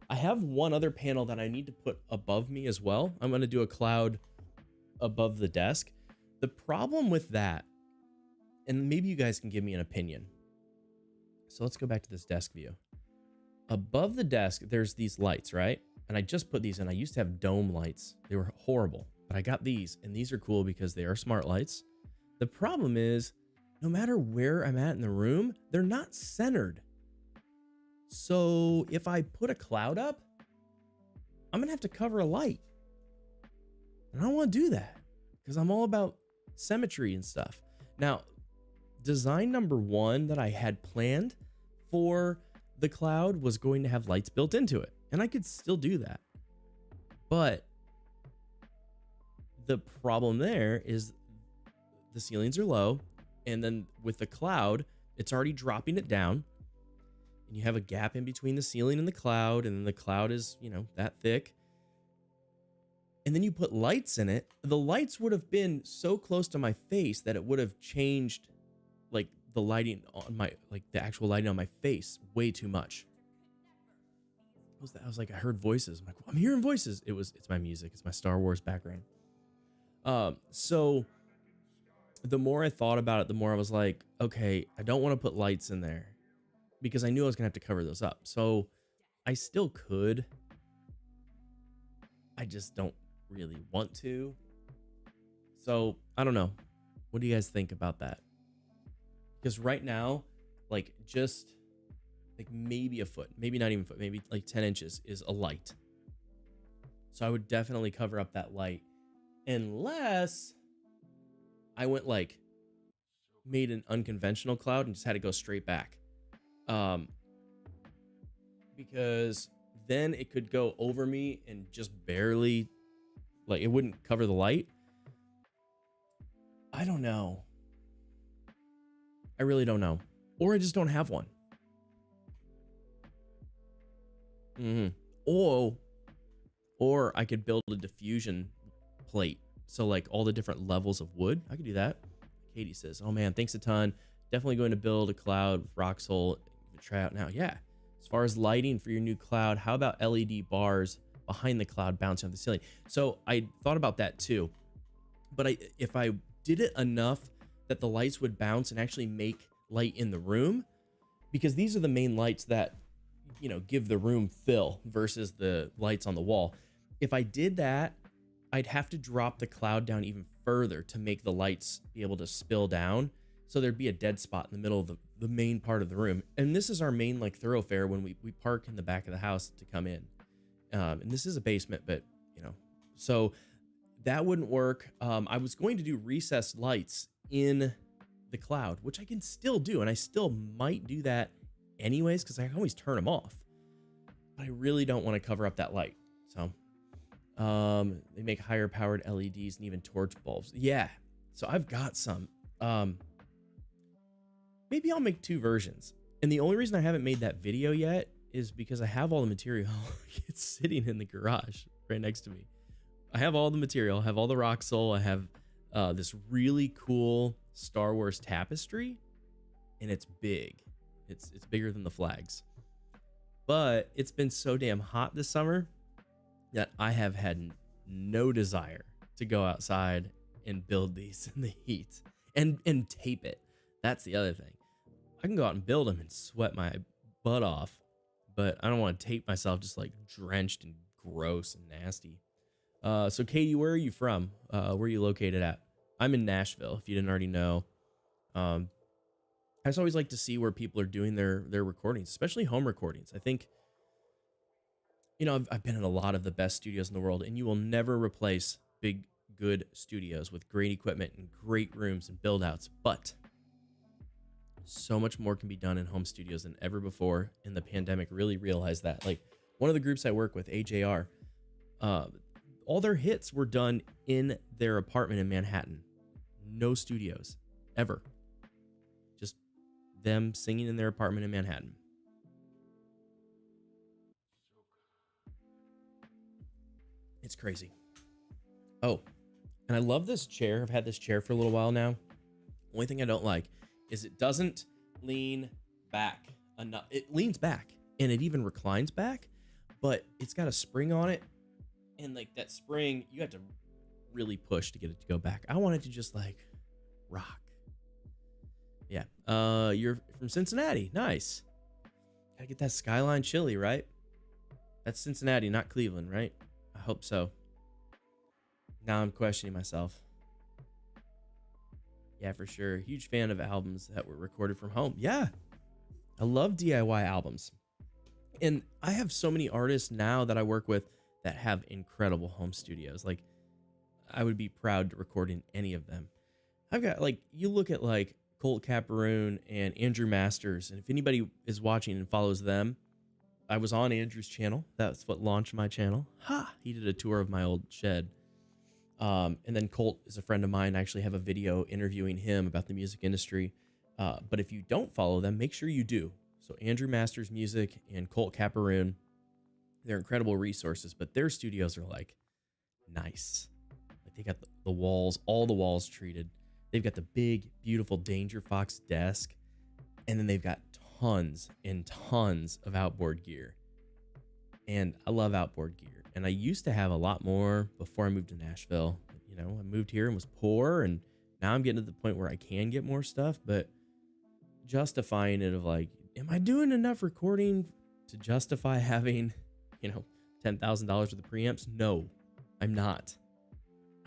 I have one other panel that I need to put above me as well. I'm going to do a cloud above the desk. The problem with that, and maybe you guys can give me an opinion. So let's go back to this desk view. Above the desk, there's these lights, right? And I just put these in. I used to have dome lights. They were horrible, but I got these, and these are cool because they are smart lights. The problem is, no matter where I'm at in the room, they're not centered. So if I put a cloud up, I'm going to have to cover a light. And I don't want to do that because I'm all about symmetry and stuff. Now, design number 1 that I had planned for the cloud was going to have lights built into it. And I could still do that. But the problem there is the ceilings are low. And then with the cloud, it's already dropping it down. And you have a gap in between the ceiling and the cloud. And then the cloud is, you know, that thick. And then you put lights in it. The lights would have been so close to my face that it would have changed like the lighting on my, like the actual lighting on my face way too much. What was that? I was like, I heard voices. I'm like, well, I'm hearing voices. It's my music. It's my Star Wars background. So the more I thought about it, the more I was like, okay, I don't want to put lights in there because I knew I was gonna have to cover those up. So I still could. I just don't really want to. So I don't know. What do you guys think about that? Because right now, like just like maybe a foot, maybe not even a foot, maybe like 10 inches is a light. So I would definitely cover up that light unless I went like made an unconventional cloud and just had to go straight back. Because then it could go over me and just barely, like it wouldn't cover the light. I don't know. I really don't know. Or I just don't have one. Or I could build a diffusion plate. So like all the different levels of wood. I could do that. Katie says, oh man, thanks a ton. Definitely going to build a cloud with rock sole. Try out now. Yeah. As far as lighting for your new cloud, how about LED bars behind the cloud bouncing off the ceiling? So I thought about that too. But if I did it enough that the lights would bounce and actually make light in the room, because these are the main lights that, you know, give the room fill versus the lights on the wall. If I did that, I'd have to drop the cloud down even further to make the lights be able to spill down. So there'd be a dead spot in the middle of the main part of the room. And this is our main like thoroughfare when we park in the back of the house to come in. And this is a basement, but you know, so that wouldn't work. I was going to do recessed lights in the cloud, which I can still do, and I still might do that anyways because I can always turn them off. But I really don't want to cover up that light. So they make higher powered LEDs and even torch bulbs. Yeah, so I've got some. Maybe I'll make 2 versions. And the only reason I haven't made that video yet is because I have all the material. It's sitting in the garage right next to me. I have all the material. I have all the Roxol. I have this really cool Star Wars tapestry, and it's big. It's bigger than the flags. But it's been so damn hot this summer that I have had no desire to go outside and build these in the heat and tape it. That's the other thing. I can go out and build them and sweat my butt off, but I don't want to tape myself just like drenched and gross and nasty. So Katie, where are you from? Where are you located at? I'm in Nashville, if you didn't already know. I just always like to see where people are doing their recordings, especially home recordings. I think, you know, I've been in a lot of the best studios in the world, and you will never replace big, good studios with great equipment and great rooms and build outs, but so much more can be done in home studios than ever before. And the pandemic really realized that. Like one of the groups I work with, AJR, all their hits were done in their apartment in Manhattan. No studios, ever. Just them singing in their apartment in Manhattan. It's crazy. Oh, and I love this chair. I've had this chair for a little while now. Only thing I don't like is it doesn't lean back enough. It leans back and it even reclines back, but it's got a spring on it. And like that spring, you have to really push to get it to go back. I want it to just like rock. Yeah. You're from Cincinnati. Nice. Gotta get that Skyline chili, right? That's Cincinnati, not Cleveland, right? I hope so. Now I'm questioning myself. Yeah, for sure. Huge fan of albums that were recorded from home. Yeah. I love DIY albums. And I have so many artists now that I work with that have incredible home studios. Like, I would be proud to record in any of them. I've got, like, you look at, like, Colt Caparoon and Andrew Masters, and if anybody is watching and follows them, I was on Andrew's channel. That's what launched my channel. Ha! He did a tour of my old shed. And then Colt is a friend of mine. I actually have a video interviewing him about the music industry. But if you don't follow them, make sure you do. So Andrew Masters Music and Colt Caparoon, they're incredible resources, but their studios are like nice. Like they got the walls, all the walls treated. They've got the big, beautiful Danger Fox desk. And then they've got tons and tons of outboard gear. And I love outboard gear. And I used to have a lot more before I moved to Nashville. You know, I moved here and was poor, and now I'm getting to the point where I can get more stuff, but justifying it of like, am I doing enough recording to justify having, you know, $10,000 worth of preamps? No, I'm not.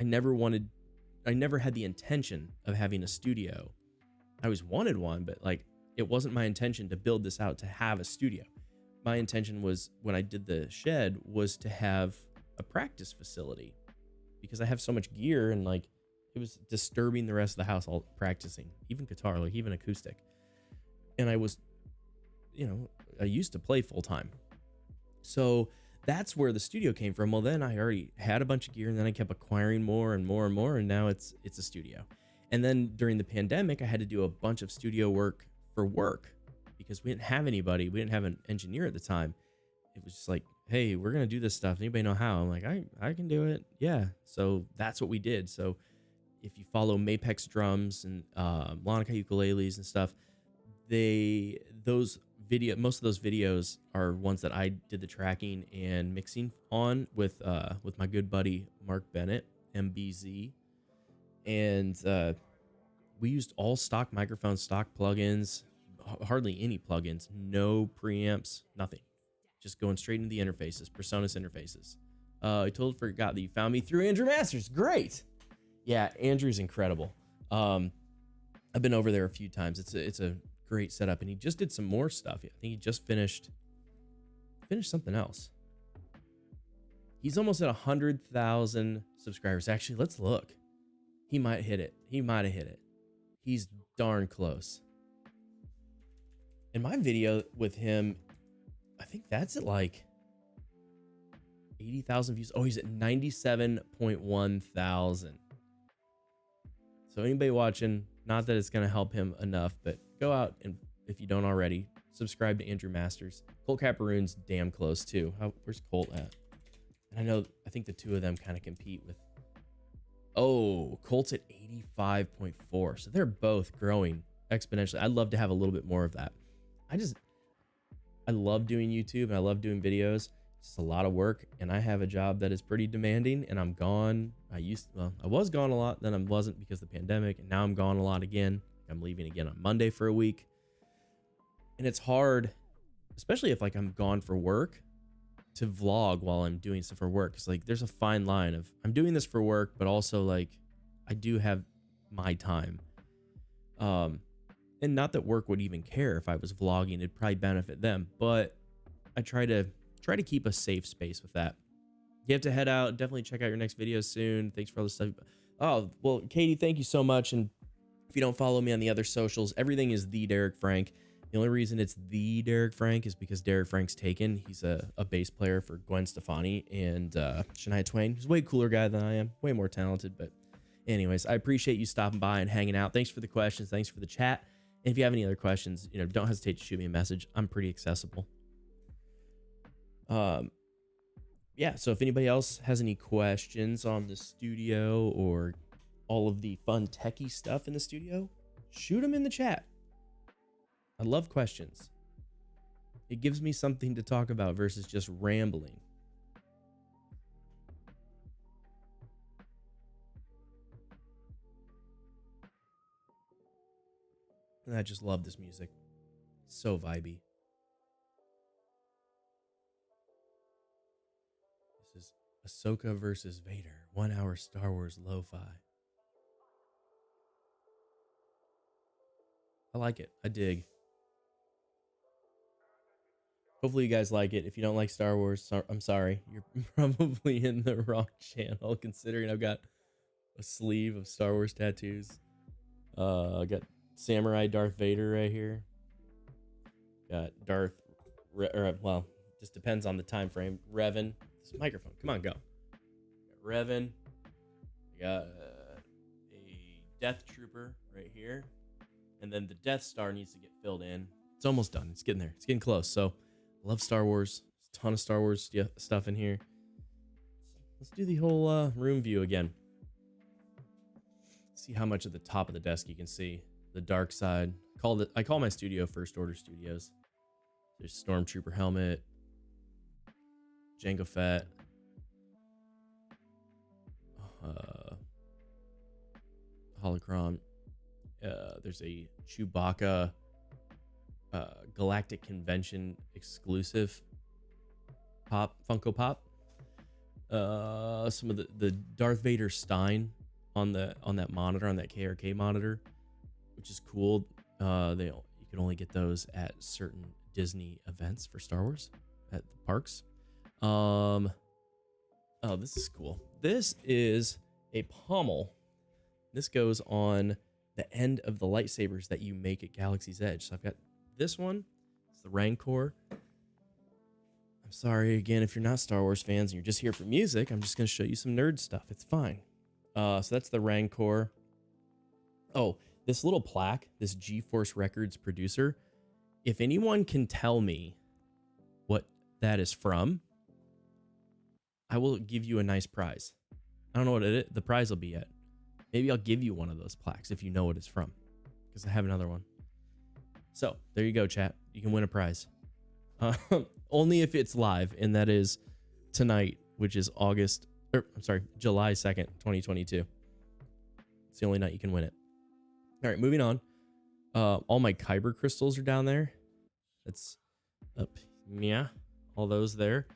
I never had the intention of having a studio. I always wanted one, but like, it wasn't my intention to build this out to have a studio. My intention was, when I did the shed, was to have a practice facility because I have so much gear and like it was disturbing the rest of the house all practicing, even guitar, like even acoustic. And I was, you know, I used to play full time. So that's where the studio came from. Well, then I already had a bunch of gear and then I kept acquiring more and more and more. And now it's a studio. And then during the pandemic, I had to do a bunch of studio work for work, because we didn't have anybody. We didn't have an engineer at the time. It was just like, hey, we're going to do this stuff. Anybody know how? I'm like, I can do it. Yeah. So that's what we did. So if you follow Mapex drums and Monica ukuleles and stuff, most of those videos are ones that I did the tracking and mixing on with my good buddy, Mark Bennett, MBZ. And we used all stock microphones, stock plugins, hardly any plugins, no preamps, nothing. Just going straight into the interfaces, Presonus interfaces. I forgot that you found me through Andrew Masters. Great. Yeah, Andrew's incredible. I've been over there a few times. It's a great setup, and he just did some more stuff. I think he just finished something else. He's almost at 100,000 subscribers. Actually, let's look. He might hit it. He might have hit it. He's darn close. In my video with him, I think that's at like 80,000 views. Oh, he's at 97.1 thousand. So anybody watching, not that it's going to help him enough, but go out and, if you don't already, subscribe to Andrew Masters. Colt Caparoon's damn close too. Where's Colt at? And I think the two of them kind of compete with. Oh, Colt's at 85.4. So they're both growing exponentially. I'd love to have a little bit more of that. I love doing YouTube and I love doing videos. It's just a lot of work, and I have a job that is pretty demanding, and I'm gone. I was gone a lot, then I wasn't because of the pandemic, and now I'm gone a lot again. I'm leaving again on Monday for a week. And it's hard, especially if like I'm gone for work, to vlog while I'm doing stuff for work. Cause like there's a fine line of I'm doing this for work, but also like I do have my time. And not that work would even care if I was vlogging, it'd probably benefit them, but I try to keep a safe space with that. You have to head out. Definitely check out your next video soon. Thanks for all the stuff. Oh, well, Katie, thank you so much. And if you don't follow me on the other socials, everything is the Derek Frank. The only reason it's the Derek Frank is because Derek Frank's taken. He's a bass player for Gwen Stefani and Shania Twain. He's a way cooler guy than I am. Way more talented. But anyways, I appreciate you stopping by and hanging out. Thanks for the questions. Thanks for the chat. And if you have any other questions, don't hesitate to shoot me a message. I'm pretty accessible. Yeah, so if anybody else has any questions on the studio or all of the fun techie stuff in the studio, shoot them in the chat. I love questions. It gives me something to talk about versus just rambling. And I just love this music. So vibey. This is Ahsoka versus Vader. 1 hour Star Wars lo-fi. I like it. I dig. Hopefully you guys like it. If you don't like Star Wars, I'm sorry. You're probably in the wrong channel, considering I've got a sleeve of Star Wars tattoos. I got Samurai Darth Vader right here. Got well, just depends on the time frame. Revan. This microphone. Come on, go. Got Revan. I got a Death Trooper right here. And then the Death Star needs to get filled in. It's almost done. It's getting there. It's getting close. So, I love Star Wars. There's a ton of Star Wars stuff in here. Let's do the whole room view again. See how much at the top of the desk you can see. The dark side. I call my studio First Order Studios. There's Stormtrooper helmet. Jango Fett. Holocron. There's a Chewbacca Galactic Convention exclusive Funko Pop. Some of the Darth Vader Stein on that monitor, on that KRK monitor, which is cool. You can only get those at certain Disney events for Star Wars at the parks. Oh, this is cool. This is a pommel. This goes on the end of the lightsabers that you make at Galaxy's Edge. So I've got this one. It's the Rancor. I'm sorry again if you're not Star Wars fans and you're just here for music. I'm just going to show you some nerd stuff. It's fine. So that's the Rancor. Oh, this little plaque, this GeForce Records producer. If anyone can tell me what that is from, I will give you a nice prize. I don't know what the prize will be yet. Maybe I'll give you one of those plaques if you know what it's from, because I have another one. So there you go, chat. You can win a prize. Only if it's live, and that is tonight, which is July 2nd, 2022. It's the only night you can win it. All right, moving on. All my Kyber crystals are down there. That's up, yeah, all those there.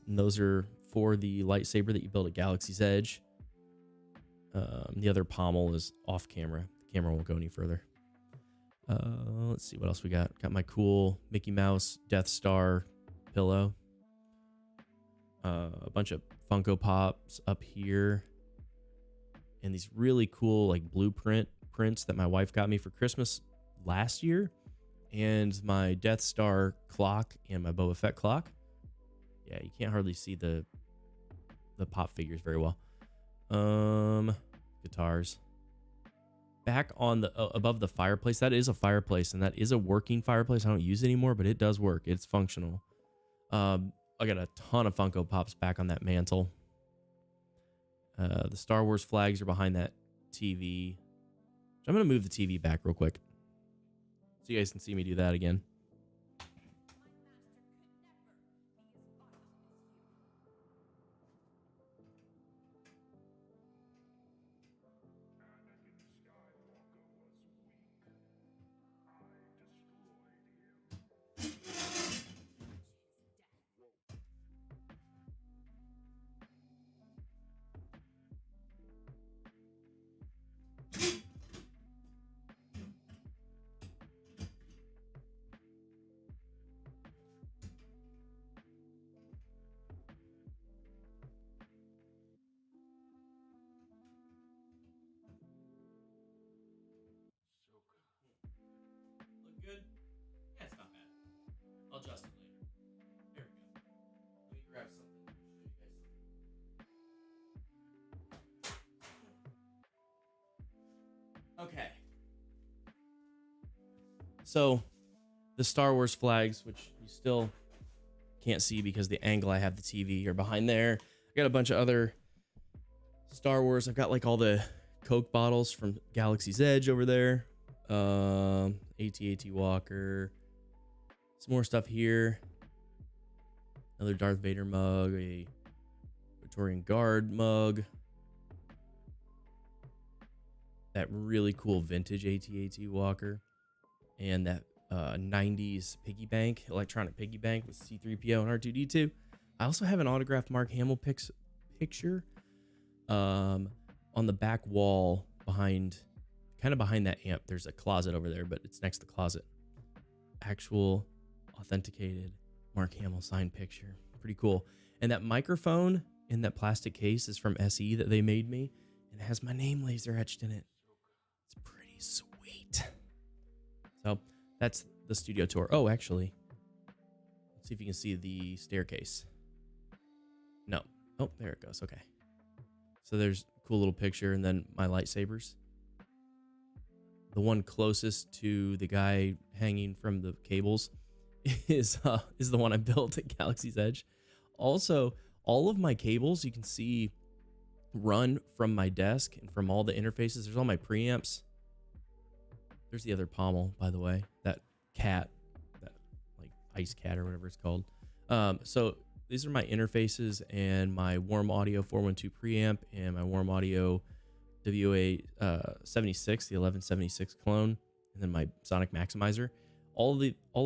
And those are for the lightsaber that you build at Galaxy's Edge. The other pommel is off camera. The camera won't go any further. Let's see what else we got. Got my cool Mickey Mouse Death Star pillow. A bunch of Funko Pops up here. And these really cool like blueprint prints that my wife got me for Christmas last year, and my Death Star clock and my Boba Fett clock. Yeah, you can't hardly see the pop figures very well. Guitars. Back on the above the fireplace, that is a fireplace, and that is a working fireplace. I don't use it anymore, but it does work. It's functional. I got a ton of Funko Pops back on that mantle. The Star Wars flags are behind that TV. I'm going to move the TV back real quick so you guys can see me do that again. Look good? Yeah, it's not bad. I'll adjust it later. There we go. Let me grab something to show you guys. Okay. So, the Star Wars flags, which you still can't see because the angle I have the TV are behind there. I got a bunch of other Star Wars. I've got like all the Coke bottles from Galaxy's Edge over there. AT-AT Walker. Some more stuff here. Another Darth Vader mug. A Praetorian Guard mug. That really cool vintage AT-AT Walker. And that 90s piggy bank, electronic piggy bank with C-3PO and R2-D2. I also have an autographed Mark Hamill picture on the back wall behind, kind of behind that amp. There's a closet over there, but it's next to the closet. Actual authenticated Mark Hamill signed picture. Pretty cool. And that microphone in that plastic case is from SE that they made me, and it has my name laser etched in it. It's pretty sweet. So that's the studio tour. Oh, actually, let's see if you can see the staircase. No. Oh, there it goes. Okay. So there's a cool little picture, and then my lightsabers. The one closest to the guy hanging from the cables is the one I built at Galaxy's Edge. Also, all of my cables you can see run from my desk and from all the interfaces. There's all my preamps. There's the other pommel, by the way, that cat, that like ice cat or whatever it's called. So these are my interfaces and my Warm Audio 412 preamp and my Warm Audio WA 76, the 1176 clone, and then my Sonic Maximizer. All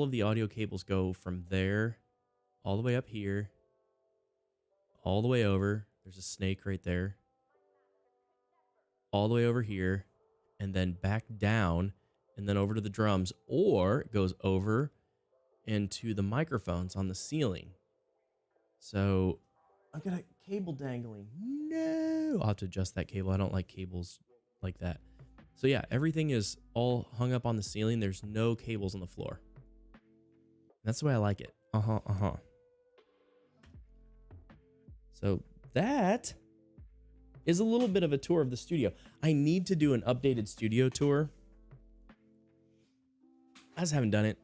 of the audio cables go from there all the way up here, all the way over. There's a snake right there. All the way over here, and then back down, and then over to the drums, or it goes over into the microphones on the ceiling. So I've got a cable dangling. No, I'll have to adjust that cable. I don't like cables like that. So yeah, everything is all hung up on the ceiling. There's no cables on the floor. That's the way I like it. So that is a little bit of a tour of the studio. I need to do an updated studio tour. I just haven't done it.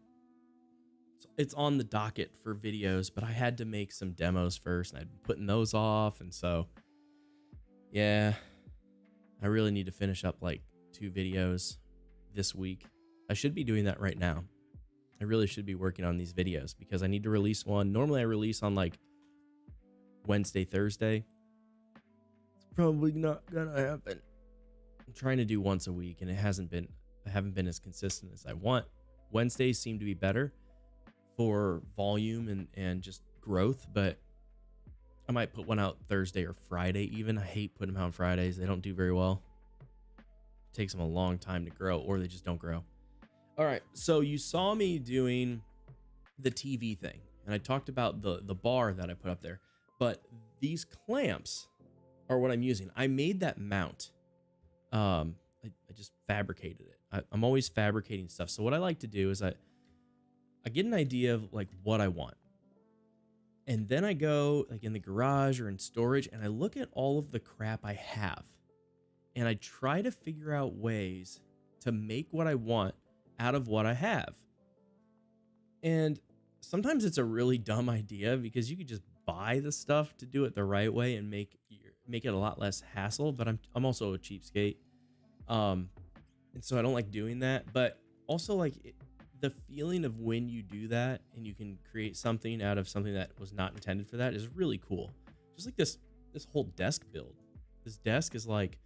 It's on the docket for videos, but I had to make some demos first, and I've been putting those off, and so yeah, I really need to finish up like 2 videos this week. I should be doing that right now. I really should be working on these videos because I need to release one. Normally I release on like Wednesday, Thursday. It's probably not gonna happen. I'm trying to do once a week, and I haven't been as consistent as I want. Wednesdays seem to be better for volume and just growth, but I might put one out Thursday or Friday even. I hate putting them out on Fridays. They don't do very well. It takes them a long time to grow, or they just don't grow. All right, so you saw me doing the TV thing, and I talked about the bar that I put up there, but these clamps are what I'm using. I made that mount I just fabricated it. I'm always fabricating stuff. So what I like to do is I get an idea of like what I want. And then I go like in the garage or in storage and I look at all of the crap I have. And I try to figure out ways to make what I want out of what I have. And sometimes it's a really dumb idea because you could just buy the stuff to do it the right way and make it a lot less hassle. But I'm also a cheapskate. And so I don't like doing that. But also like the feeling of when you do that and you can create something out of something that was not intended for that is really cool. Just like this whole desk build. This desk is like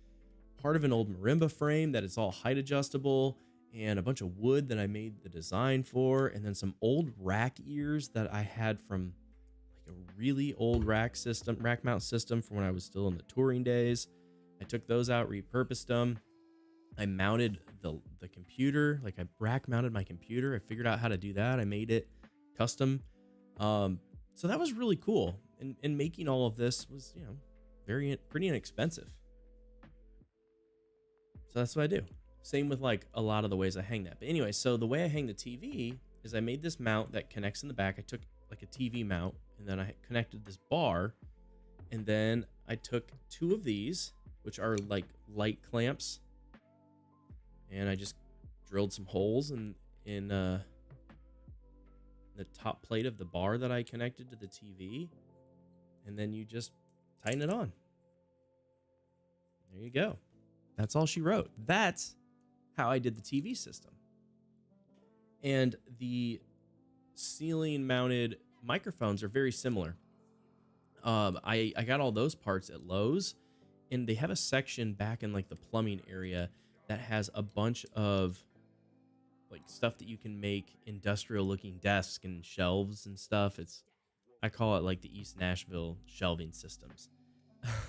part of an old marimba frame that is all height adjustable and a bunch of wood that I made the design for, and then some old rack ears that I had from like a really old rack mount system from when I was still in the touring days. I took those out, repurposed them. I mounted the computer, like I rack mounted my computer. I figured out how to do that. I made it custom. So that was really cool. And making all of this was, you know, pretty inexpensive. So that's what I do. Same with like a lot of the ways I hang that. But anyway, so the way I hang the TV is I made this mount that connects in the back. I took like a TV mount and then I connected this bar. And then I took two of these, which are like light clamps. And I just drilled some holes in the top plate of the bar that I connected to the TV. And then you just tighten it on. There you go. That's all she wrote. That's how I did the TV system. And the ceiling mounted microphones are very similar. I got all those parts at Lowe's, and they have a section back in like the plumbing area that has a bunch of like stuff that you can make industrial looking desks and shelves and stuff. I call it like the East Nashville shelving systems.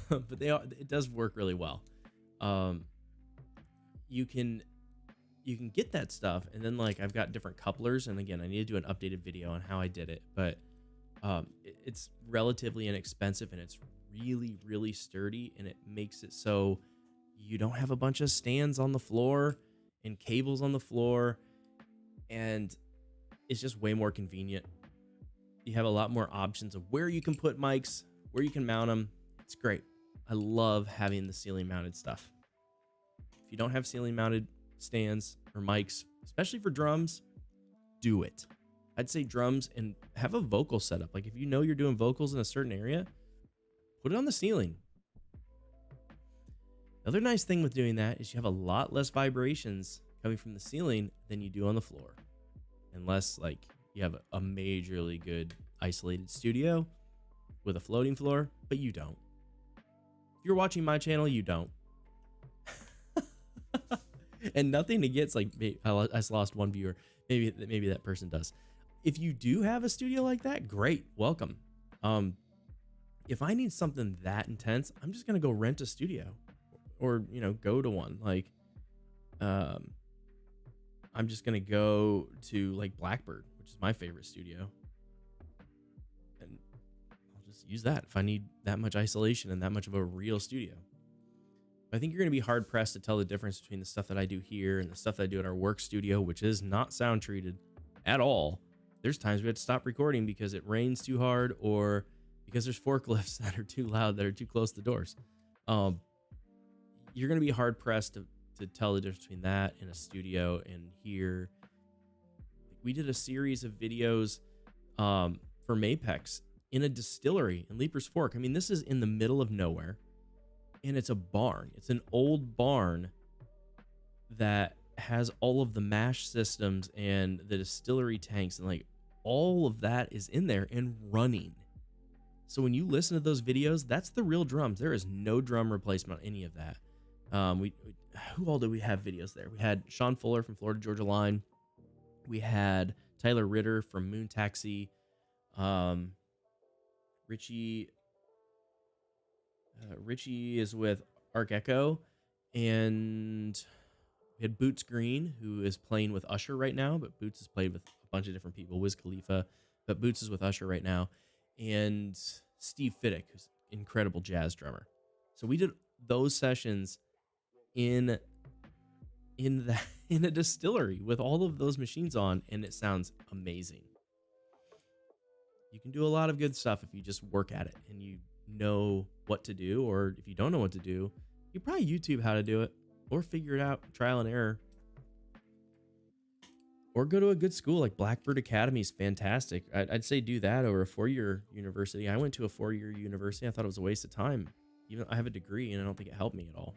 But it does work really well. You can get that stuff, and then like I've got different couplers, and again I need to do an updated video on how I did it, but it's relatively inexpensive and it's really sturdy, and it makes it so you don't have a bunch of stands on the floor and cables on the floor, and it's just way more convenient. You have a lot more options of where you can put mics, where you can mount them. It's great. I love having the ceiling mounted stuff. If you don't have ceiling mounted stands or mics, especially for drums, do it. I'd say drums, and have a vocal setup. Like if you know you're doing vocals in a certain area, put it on the ceiling. The other nice thing with doing that is you have a lot less vibrations coming from the ceiling than you do on the floor. Unless like you have a majorly good isolated studio with a floating floor, but you don't. If you're watching my channel, you don't. And nothing against like, I just lost one viewer. Maybe that person does. If you do have a studio like that, great, welcome. If I need something that intense, I'm just gonna go rent a studio, or you know, go to one. Like, I'm just gonna go to like Blackbird, which is my favorite studio, and I'll just use that if I need that much isolation and that much of a real studio. I think you're going to be hard pressed to tell the difference between the stuff that I do here and the stuff that I do at our work studio, which is not sound treated at all. There's times we have to stop recording because it rains too hard, or because there's forklifts that are too loud, that are too close to the doors. You're going to be hard pressed to tell the difference between that in a studio and here. We did a series of videos for Mapex in a distillery in Leaper's Fork. I mean, this is in the middle of nowhere. And it's a barn. It's an old barn that has all of the mash systems and the distillery tanks, and like all of that is in there and running. So when you listen to those videos, that's the real drums. There is no drum replacement on any of that. Who all did we have videos there? We had Sean Fuller from Florida Georgia Line. We had Tyler Ritter from Moon Taxi. Richie is with Arc Echo, and we had Boots Green, who is playing with Usher right now, but Boots has played with a bunch of different people, Wiz Khalifa, but Boots is with Usher right now, and Steve Fiddick, who's an incredible jazz drummer. So we did those sessions in in that in a distillery with all of those machines on, and it sounds amazing. You can do a lot of good stuff if you just work at it and you know what to do, or if you don't know what to do, you probably YouTube how to do it or figure it out, trial and error. Or go to a good school like Blackbird Academy is fantastic. I'd say do that over a 4-year university. I went to a 4-year university. I thought it was a waste of time. Even I have a degree and I don't think it helped me at all.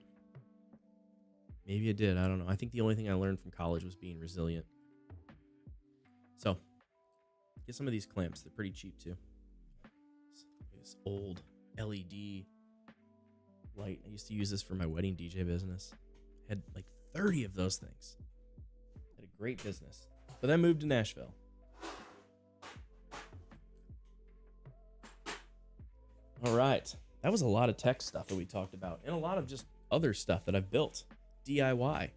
Maybe it did. I don't know. I think the only thing I learned from college was being resilient. So get some of these clamps. They're pretty cheap too. This old LED light. I used to use this for my wedding DJ business. I had like 30 of those things. Had a great business. But then moved to Nashville. All right. That was a lot of tech stuff that we talked about, and a lot of just other stuff that I've built. DIY.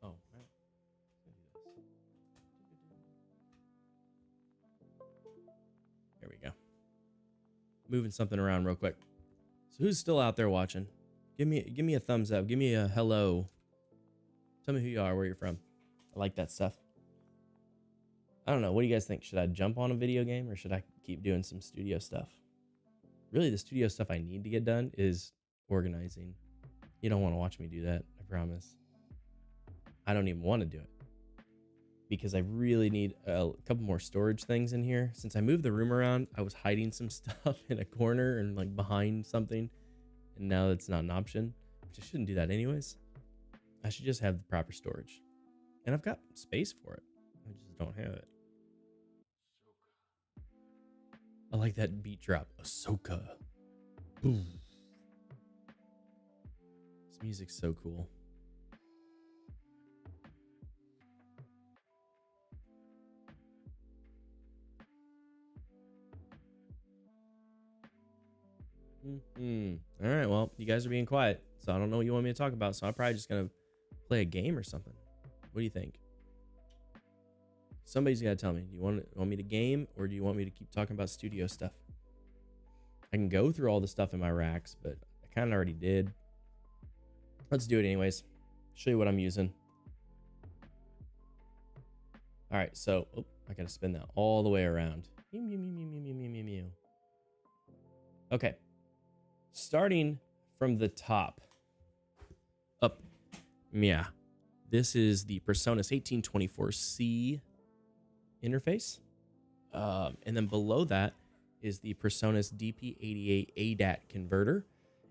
Oh, right. There we go. Moving something around real quick. So who's still out there watching? Give me a thumbs up. Give me a hello. Tell me who you are, where you're from. I like that stuff. I don't know. What do you guys think? Should I jump on a video game or should I keep doing some studio stuff? Really, the studio stuff I need to get done is organizing. You don't want to watch me do that, I promise. I don't even want to do it because I really need a couple more storage things in here. Since I moved the room around, I was hiding some stuff in a corner and like behind something, and now it's not an option, which I shouldn't do that anyways. I should just have the proper storage, and I've got space for it. I just don't have it. I like that beat drop. Ahsoka. Boom. This music's so cool. All right, well, you guys are being quiet, so I don't know what you want me to talk about, so I'm probably just gonna play a game or something. What do you think? Somebody's gotta tell me. Do you want me to game, or do you want me to keep talking about studio stuff? I can go through all the stuff in my racks, but I kind of already did. Let's do it anyways. Show you what I'm using. All right, so I gotta spin that all the way around. Okay, starting from the top up. Yeah, this is the Presonus 1824C interface, and then below that is the Presonus DP88 ADAT converter,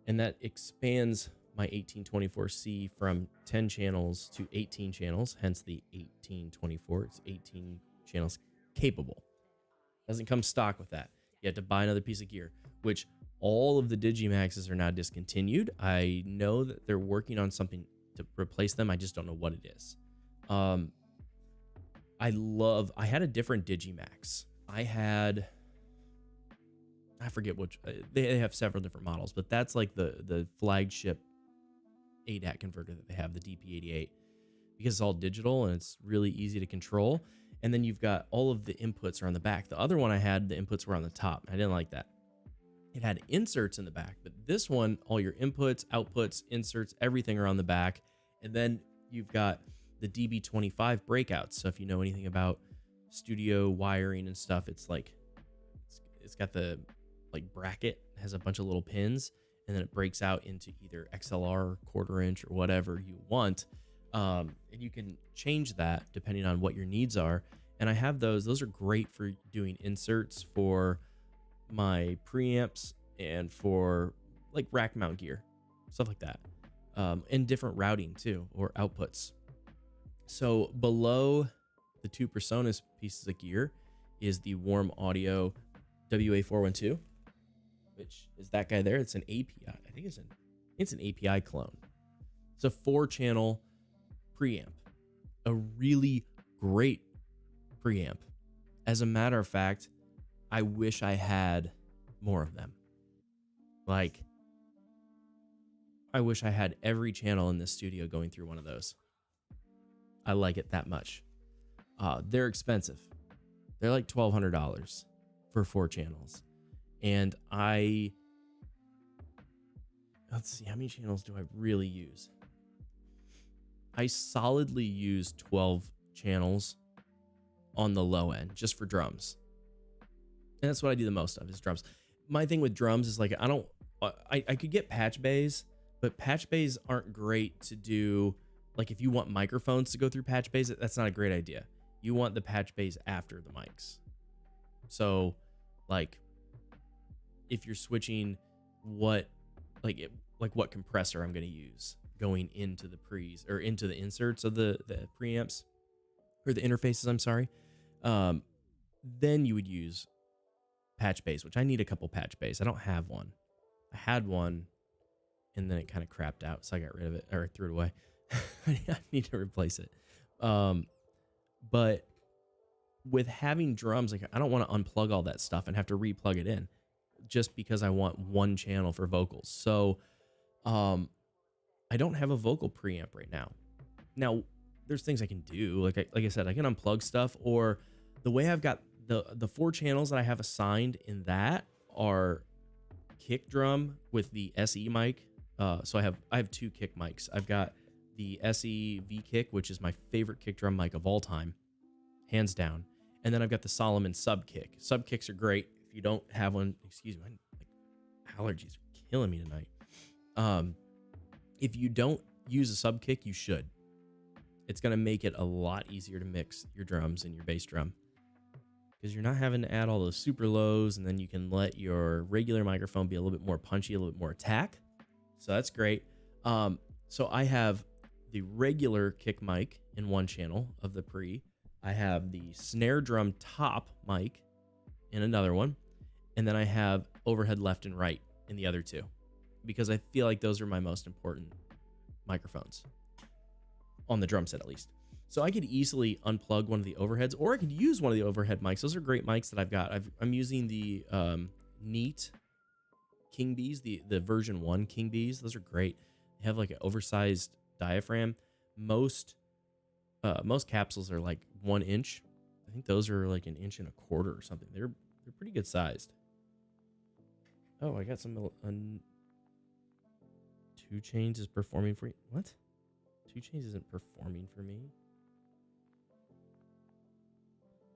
and that expands my 1824C from 10 channels to 18 channels, hence the 1824. It's 18 channels capable. Doesn't come stock with that. You have to buy another piece of gear, which all of the Digimaxes are now discontinued. I know that they're working on something to replace them. I just don't know what it is. I had a different Digimax. I forget which, they have several different models, but that's like the flagship ADAT converter that they have, the DP88, because it's all digital and it's really easy to control. And then you've got all of the inputs are on the back. The other one I had, the inputs were on the top. I didn't like that. It had inserts in the back, but this one, all your inputs, outputs, inserts, everything are on the back. And then you've got the DB25 breakouts. So if you know anything about studio wiring and stuff, it's like, it's got the like bracket, has a bunch of little pins, and then it breaks out into either XLR, quarter inch, or whatever you want. And you can change that depending on what your needs are. And I have those. Those are great for doing inserts for my preamps and for like rack mount gear, stuff like that. And different routing too, or outputs. So below the two Presonus pieces of gear is the Warm Audio WA412, which is that guy there. It's an API. I think it's an API clone. It's a 4-channel preamp, a really great preamp. As a matter of fact, I wish I had more of them. Like, I wish I had every channel in this studio going through one of those. I like it that much. They're expensive. They're like $1,200 for 4 channels. And let's see, how many channels do I really use? I solidly use 12 channels on the low end just for drums. And that's what I do the most of is drums. My thing with drums is like, I could get patch bays, but patch bays aren't great to do. Like if you want microphones to go through patch bays, that's not a great idea. You want the patch bays after the mics. So like if you're switching what compressor I'm going to use going into the pre's or into the inserts of the preamps or the interfaces, I'm sorry. Then you would use patch bays, which I need a couple patch bays. I don't have one. I had one and then it kind of crapped out. So I got rid of it or threw it away. I need to replace it. But with having drums, like I don't want to unplug all that stuff and have to replug it in just because I want one channel for vocals. So, I don't have a vocal preamp right now. Now there's things I can do. Like I said, I can unplug stuff, or the way I've got the 4 channels that I have assigned in that are kick drum with the SE mic. So I have 2 kick mics. I've got the SE V kick, which is my favorite kick drum mic of all time, hands down. And then I've got the Solomon sub kick. Sub kicks are great. If you don't have one, excuse me, like allergies are killing me tonight. If you don't use a sub kick, you should. It's going to make it a lot easier to mix your drums and your bass drum, because you're not having to add all those super lows, and then you can let your regular microphone be a little bit more punchy, a little bit more attack. So that's great. So I have the regular kick mic in one channel of the pre. I have the snare drum top mic in another one. And then I have overhead left and right in the other 2, because I feel like those are my most important microphones on the drum set, at least. So I could easily unplug one of the overheads, or I could use one of the overhead mics. Those are great mics that I've got. I'm using the Neat King Bees, the version 1 King Bees. Those are great. They have like an oversized diaphragm. Most capsules are like 1 inch. I think those are like 1.25 inches or something. They're pretty good sized. Oh, I got some 2 Chainz is performing for you. What? 2 Chainz isn't performing for me.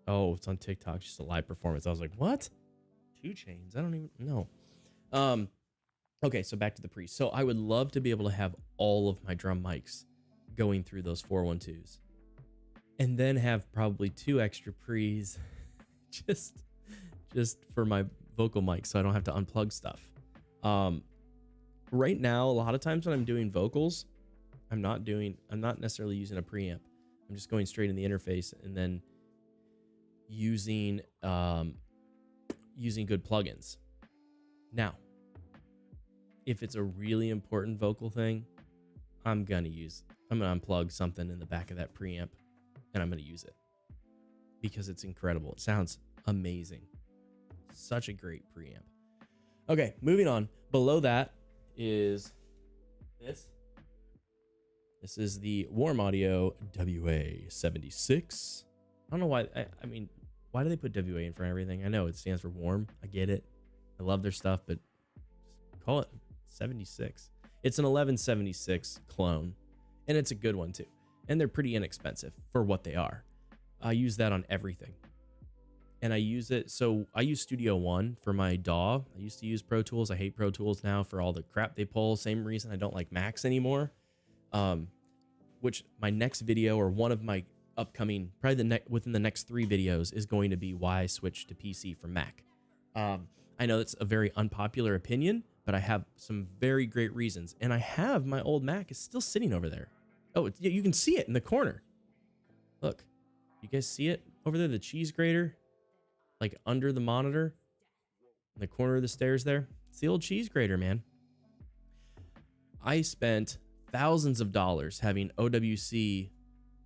Oh, it's on TikTok, just a live performance. I was like, what? 2 Chainz? I don't even know. Okay, so back to the pre. So I would love to be able to have all of my drum mics going through those 412s, and then have probably 2 extra pre's just for my vocal mic, so I don't have to unplug stuff. Right now, a lot of times when I'm doing vocals, I'm not necessarily using a preamp. I'm just going straight in the interface and then using good plugins. Now, if it's a really important vocal thing, I'm gonna unplug something in the back of that preamp, and I'm gonna use it because it's incredible. It sounds amazing. Such a great preamp. Okay, moving on. Below that is this. This is the Warm Audio WA76. I don't know why. I mean, why do they put WA in front of everything? I know it stands for warm. I get it. I love their stuff, but just call it 76. It's an 1176 clone, and it's a good one too. And they're pretty inexpensive for what they are. I use that on everything. And I use it, so I use Studio One for my DAW. I used to use Pro Tools. I hate Pro Tools now for all the crap they pull. Same reason I don't like Macs anymore. Which my next video, or one of my upcoming, probably within the next 3 videos, is going to be why I switched to PC from Mac. I know that's a very unpopular opinion, but I have some very great reasons. And I have my old Mac is still sitting over there. Oh, you can see it in the corner. Look, you guys see it over there? The cheese grater, like under the monitor, in the corner of the stairs there. It's the old cheese grater, man. I spent thousands of dollars having OWC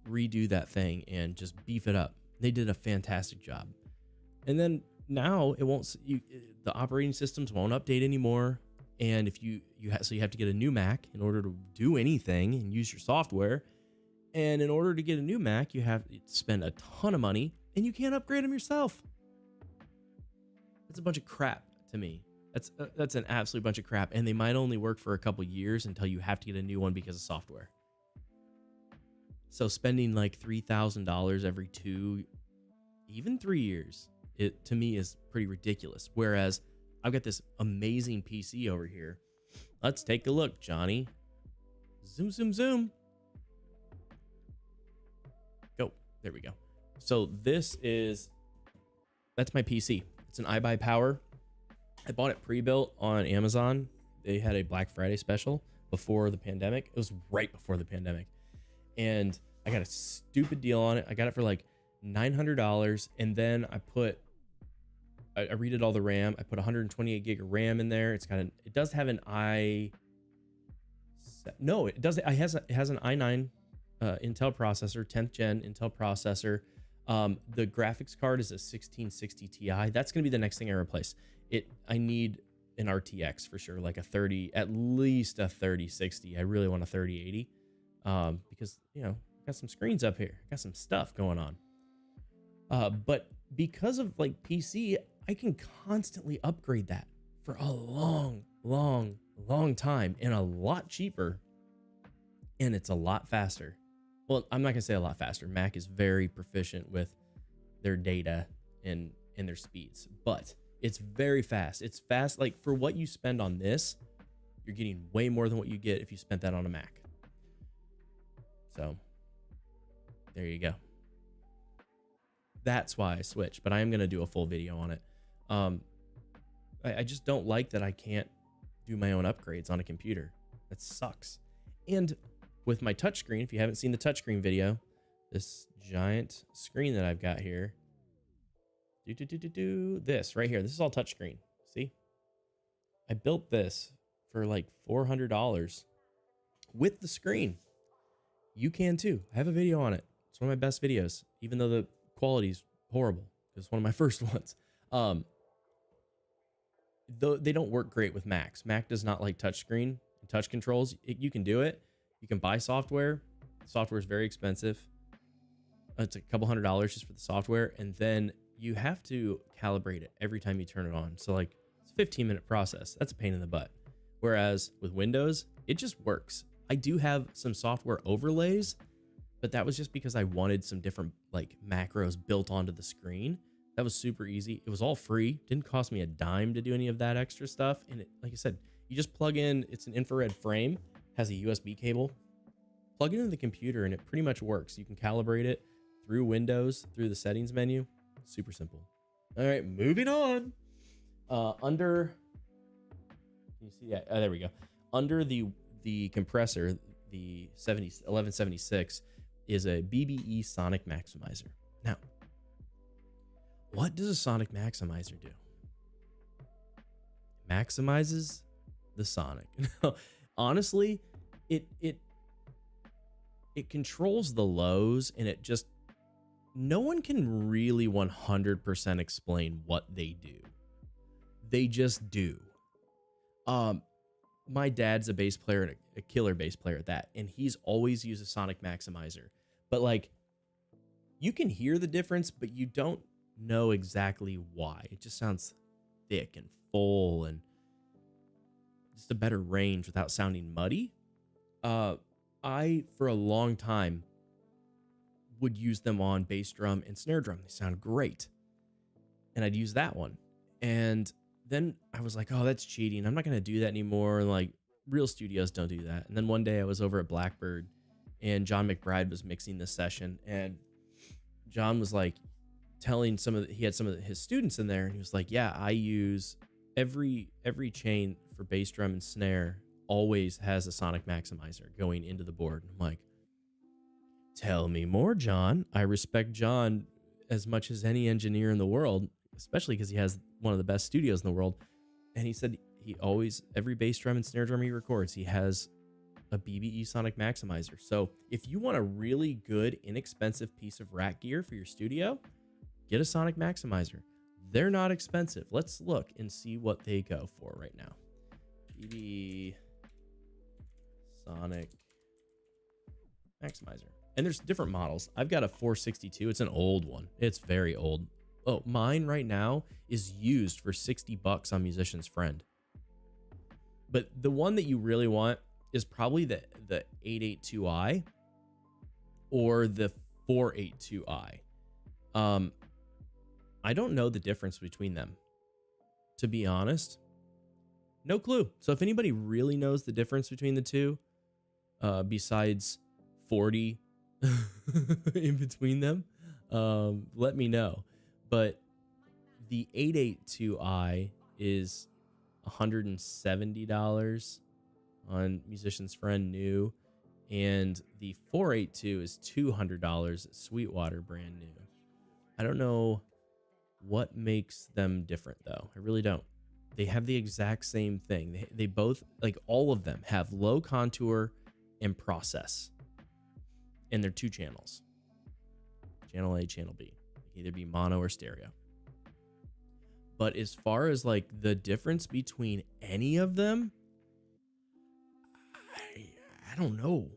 redo that thing and just beef it up. They did a fantastic job. And then now it won't. The operating systems won't update anymore. And if you have to get a new Mac in order to do anything and use your software. And in order to get a new Mac, you have to spend a ton of money, and you can't upgrade them yourself. That's a bunch of crap to me. That's an absolute bunch of crap, and they might only work for a couple years until you have to get a new one because of software. So spending like $3,000 every 2, even 3 years, it to me is pretty ridiculous. Whereas I've got this amazing PC over here. Let's take a look, Johnny. Zoom, zoom, zoom. Go. There we go. So that's my PC. It's an iBuyPower. I bought it pre-built on Amazon. They had a Black Friday special before the pandemic. It was right before the pandemic. And I got a stupid deal on it. I got it for like $900. And then I redid all the RAM. I put 128 gig of RAM in there. It does have an it has an i9 Intel processor, 10th gen Intel processor. The graphics card is a 1660 Ti. That's going to be the next thing I replace. I need an RTX for sure, like at least a 3060. I really want a 3080 because, I got some screens up here. I got some stuff going on. But because of like PC, I can constantly upgrade that for a long, long, long time and a lot cheaper. And it's a lot faster. Well, I'm not going to say a lot faster. Mac is very proficient with their data and their speeds, but it's very fast. It's fast. Like for what you spend on this, you're getting way more than what you get if you spent that on a Mac. So there you go. That's why I switched, but I am going to do a full video on it. I just don't like that I can't do my own upgrades on a computer. That sucks. And with my touchscreen, if you haven't seen the touchscreen video, this giant screen that I've got here, this right here, this is all touchscreen. See, I built this for like $400 with the screen. You can too. I have a video on it. It's one of my best videos, even though the quality's horrible. It's one of my first ones. Though they don't work great with Macs. Mac does not like touchscreen and touch controls. You can do it. You can buy software. Software is very expensive. It's a couple $100s just for the software. And then you have to calibrate it every time you turn it on. So like it's a 15-minute process. That's a pain in the butt. Whereas with Windows, it just works. I do have some software overlays, but that was just because I wanted some different like macros built onto the screen. That was super easy. It was all free. Didn't cost me a dime to do any of that extra stuff. And like I said, you just plug in, it's an infrared frame, has a USB cable, plug it into the computer and it pretty much works. You can calibrate it through Windows, through the settings menu. Super simple. All right, moving on. Can you see that? There we go. Under the compressor, the 1176 is a Bbe Sonic Maximizer. Now, what does a Sonic Maximizer do? Maximizes the Sonic. Honestly, it controls the lows, and no one can really 100% explain what they do. They just do. My dad's a bass player and a killer bass player at that, and he's always used a Sonic Maximizer. But like, you can hear the difference, but you don't know exactly why. It just sounds thick and full and just a better range without sounding muddy. I, for a long time, would use them on bass drum and snare drum. They sound great. And I'd use that one. And then I was like, oh, that's cheating. I'm not going to do that anymore. Like, real studios don't do that. And then one day I was over at Blackbird and John McBride was mixing this session. And John was like telling he had some of his students in there. And he was like, yeah, I use every chain for bass drum and snare always has a Sonic Maximizer going into the board. And I'm like, tell me more, John. I respect John as much as any engineer in the world, especially because he has one of the best studios in the world. And he said every bass drum and snare drum he records, he has a Bbe Sonic Maximizer. So if you want a really good, inexpensive piece of rack gear for your studio, get a Sonic Maximizer. They're not expensive. Let's look and see what they go for right now. Bbe Sonic Maximizer. And there's different models. I've got a 462. It's an old one. It's very old. Oh, mine right now is used for 60 bucks on Musician's Friend. But the one that you really want is probably the 882i or the 482i. I don't know the difference between them, to be honest. No clue. So if anybody really knows the difference between the two, besides 40 in between them, let me know. But the 882i is $170 on Musician's Friend new, and the 482 is $200 at Sweetwater brand new. I don't know what makes them different though. I really don't. They have the exact same thing. They both, like all of them, have low contour and process, and they're 2 channels. Channel A, channel B. Either be mono or stereo. But as far as like the difference between any of them, I don't know.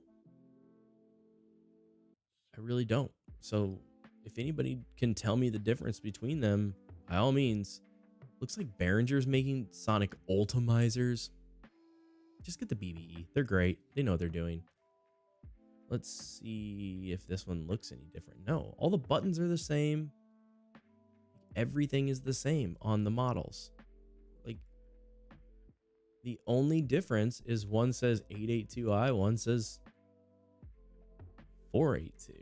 I really don't. So if anybody can tell me the difference between them, by all means. Looks like Behringer's making Sonic Ultimizers. Just get the BBE. They're great. They know what they're doing. Let's see if this one looks any different. No, all the buttons are the same. Everything is the same on the models. Like, the only difference is one says 882i, one says 482.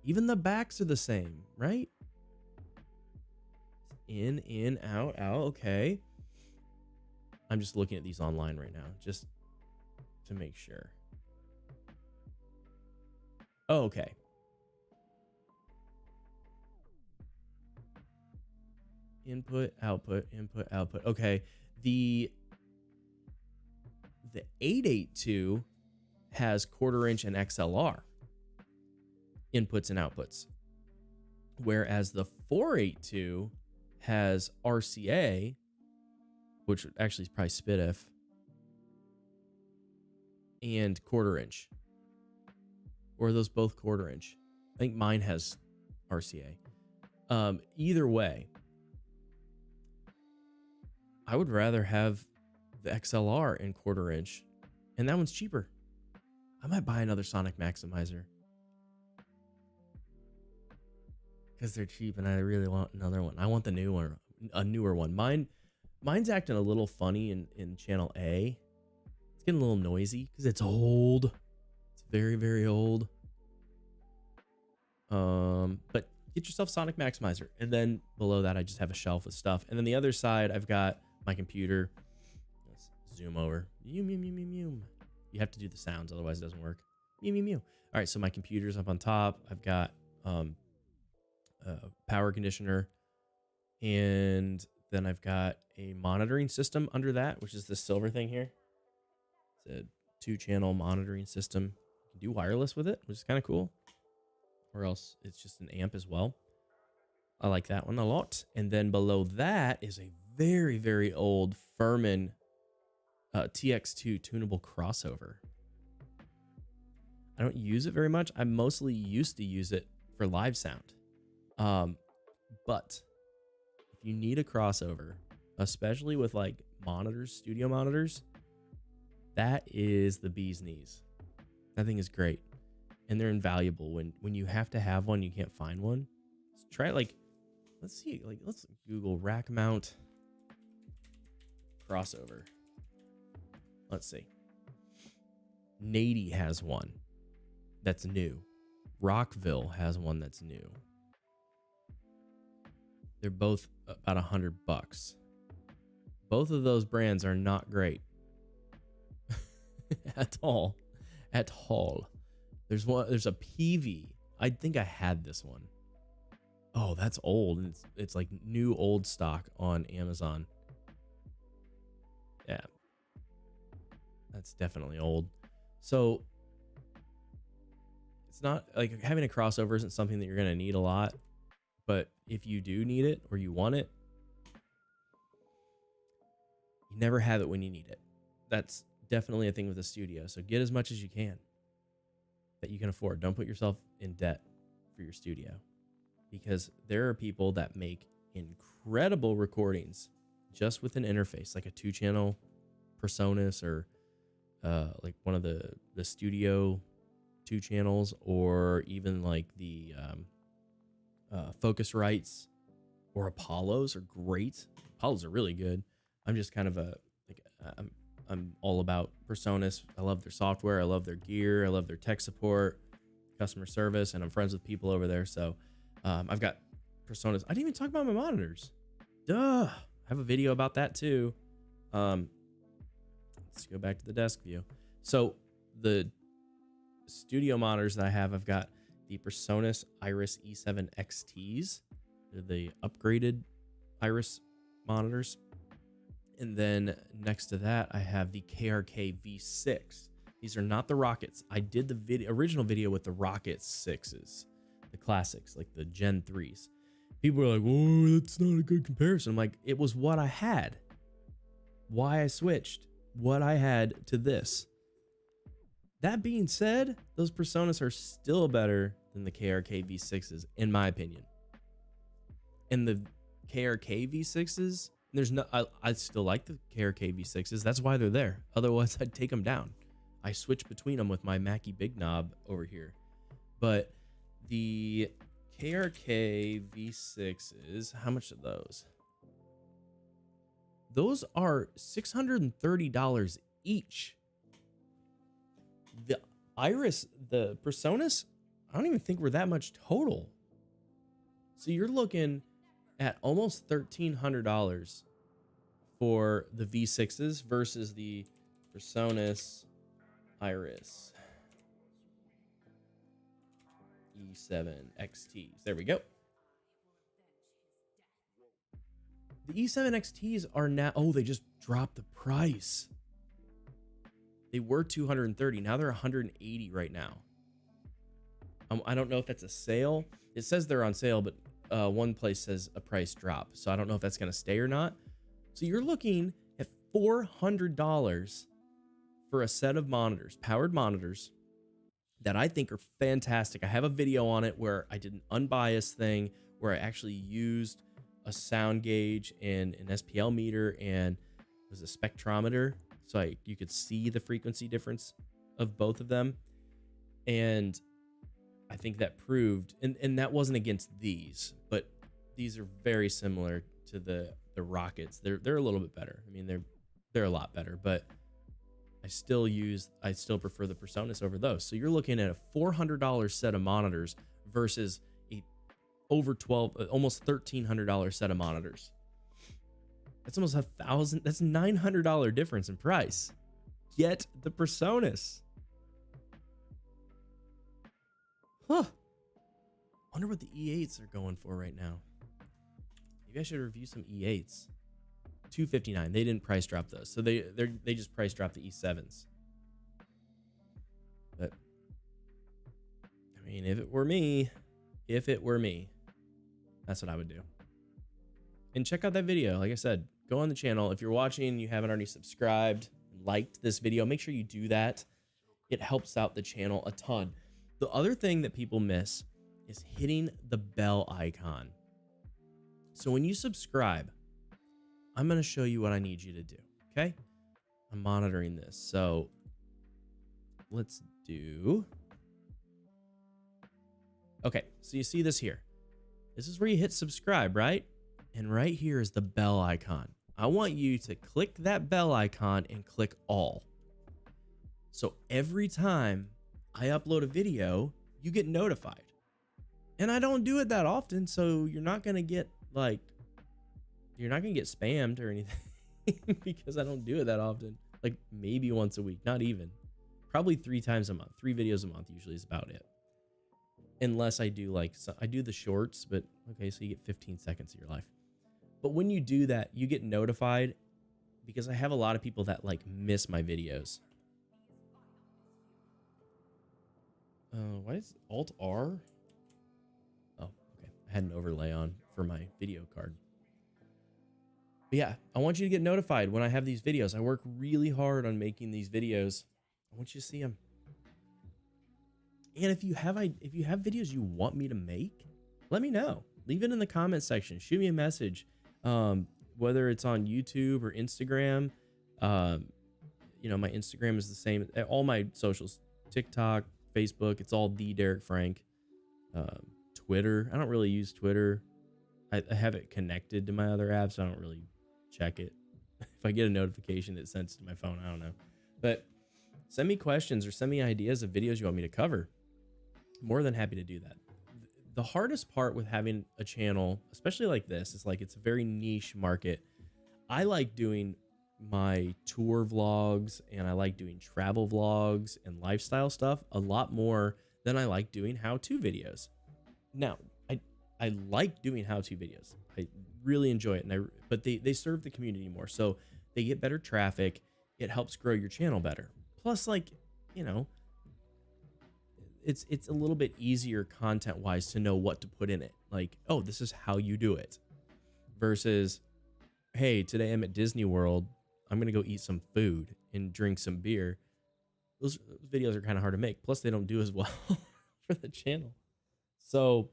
Even the backs are the same, right? In, out, okay. I'm just looking at these online right now, just to make sure. Oh, okay. Input, output, input, output. Okay. The 882 has 1/4 inch and XLR inputs and outputs, whereas the 482 has RCA, which actually is probably SPDIF, and 1/4 inch. Or are those both 1/4 inch? I think mine has RCA. Either way, I would rather have the XLR in 1/4 inch, and that one's cheaper. I might buy another Sonic Maximizer because they're cheap, and I really want another one. I want the new one, a newer one. Mine's acting a little funny in channel A. It's getting a little noisy because it's old. It's very, very old. But get yourself Sonic Maximizer, and then below that I just have a shelf with stuff, and then the other side I've got my computer. Let's zoom over. Mew, mew, mew, mew, mew. You have to do the sounds, otherwise it doesn't work. Mew, mew, mew. All right, so my computer's up on top. I've got power conditioner, and then I've got a monitoring system under that, which is this silver thing here. It's a 2-channel monitoring system. You can do wireless with it, which is kind of cool, or else it's just an amp as well. I like that one a lot. And then below that is a very, very old Furman TX2 tunable crossover. I don't use it very much. I mostly used to use it for live sound. But if you need a crossover, especially with like monitors, studio monitors, that is the bee's knees. That thing is great. And they're invaluable when you have to have one, you can't find one. Let's try like, let's see, like let's Google rack mount crossover. Let's see. Nady has one that's new. Rockville has one that's new. They're both about $100. Both of those brands are not great at all. At all. There's a PV. I think I had this one. Oh, that's old. It's like new old stock on Amazon. Yeah. That's definitely old. So it's not like having a crossover isn't something that you're going to need a lot, but if you do need it or you want it, you never have it when you need it. That's definitely a thing with the studio. So get as much as you can. that you can afford. Don't put yourself in debt for your studio, because there are people that make incredible recordings just with an interface, like a 2-channel Presonus, or like one of the studio 2 channels, or even like the Focusrites or Apollos are great. Apollos are really good. I'm just kind of I'm all about Presonus. I love their software. I love their gear. I love their tech support, customer service, and I'm friends with people over there. So I've got Presonus. I didn't even talk about my monitors. Duh. I have a video about that too. Let's go back to the desk view. So the studio monitors that I have, I've got the Presonus Iris E7 XTs. They're the upgraded Iris monitors. And then next to that, I have the KRK V6. These are not the Rockets. I did the original video with the Rocket 6s, the classics, like the Gen 3s. People were like, "Oh, that's not a good comparison." I'm like, it was what I had. Why I switched what I had to this. That being said, those Presonus are still better than the KRK V6s, in my opinion. And the KRK V6s, there's no, I still like the KRK V6s. That's why they're there. Otherwise, I'd take them down. I switch between them with my Mackie Big Knob over here. But the KRK V6s, how much are those? Those are $630 each. The Iris, the Presonus, I don't even think we're that much total. So you're looking at almost $1,300 for the V6s versus the Presonus Iris E7 XTs. There we go. The E7 XTs are now, oh, they just dropped the price. They were $230. Now they're $180 right now. I don't know if that's a sale. It says they're on sale, but one place says a price drop. So I don't know if that's going to stay or not. So you're looking at $400 for a set of monitors, powered monitors, that I think are fantastic. I have a video on it where I did an unbiased thing where I actually used a sound gauge and an SPL meter and it was a spectrometer. So you could see the frequency difference of both of them. And I think that proved, and that wasn't against these, but these are very similar to the Rockets. They're a little bit better. I mean, they're a lot better, but I still prefer the Presonus over those. So you're looking at a $400 set of monitors versus a almost $1,300 set of monitors. That's almost $1,000. That's $900 difference in price. Get the Presonus. Huh. Wonder what the E8s are going for right now. Maybe I should review some E8s. $259. They didn't price drop those, so they just price dropped the E7s. But I mean, if it were me, that's what I would do. And check out that video. Like I said, go on the channel. If you're watching and you haven't already subscribed, liked this video, make sure you do that. It helps out the channel a ton. The other thing that people miss is hitting the bell icon. So when you subscribe, I'm going to show you what I need you to do, okay? I'm monitoring this. So let's do... Okay, so you see this here. This is where you hit subscribe, right? And right here is the bell icon. I want you to click that bell icon and click all. So every time I upload a video, you get notified. And I don't do it that often, so you're not going to get spammed or anything because I don't do it that often. Like maybe once a week, not even. Probably 3 times a month. 3 videos a month usually is about it. Unless I do I do the shorts, but okay, so you get 15 seconds of your life. But when you do that, you get notified because I have a lot of people that miss my videos. Why is Alt R? Oh, okay. I had an overlay on for my video card. But yeah, I want you to get notified when I have these videos. I work really hard on making these videos. I want you to see them. And if you have videos you want me to make, let me know. Leave it in the comment section. Shoot me a message. Whether it's on YouTube or Instagram. You know, my Instagram is the same. All my socials, TikTok, Facebook, it's all the Derek Frank. Twitter, I don't really use Twitter. I have it connected to my other apps, so I don't really check it. If I get a notification, it sends to my phone. I don't know. But send me questions or send me ideas of videos you want me to cover. More than happy to do that. The hardest part with having a channel, especially like this, is like it's a very niche market. I like doing my tour vlogs and I like doing travel vlogs and lifestyle stuff a lot more than I like doing how-to videos. Now, I like doing how-to videos. I really enjoy it, but they serve the community more, so they get better traffic. It helps grow your channel better. Plus, like, you know, it's a little bit easier content-wise to know what to put in it. Like, oh, this is how you do it. Versus, hey, today I'm at Disney World. I'm gonna go eat some food and drink some beer. Those videos are kind of hard to make. Plus, they don't do as well for the channel. So,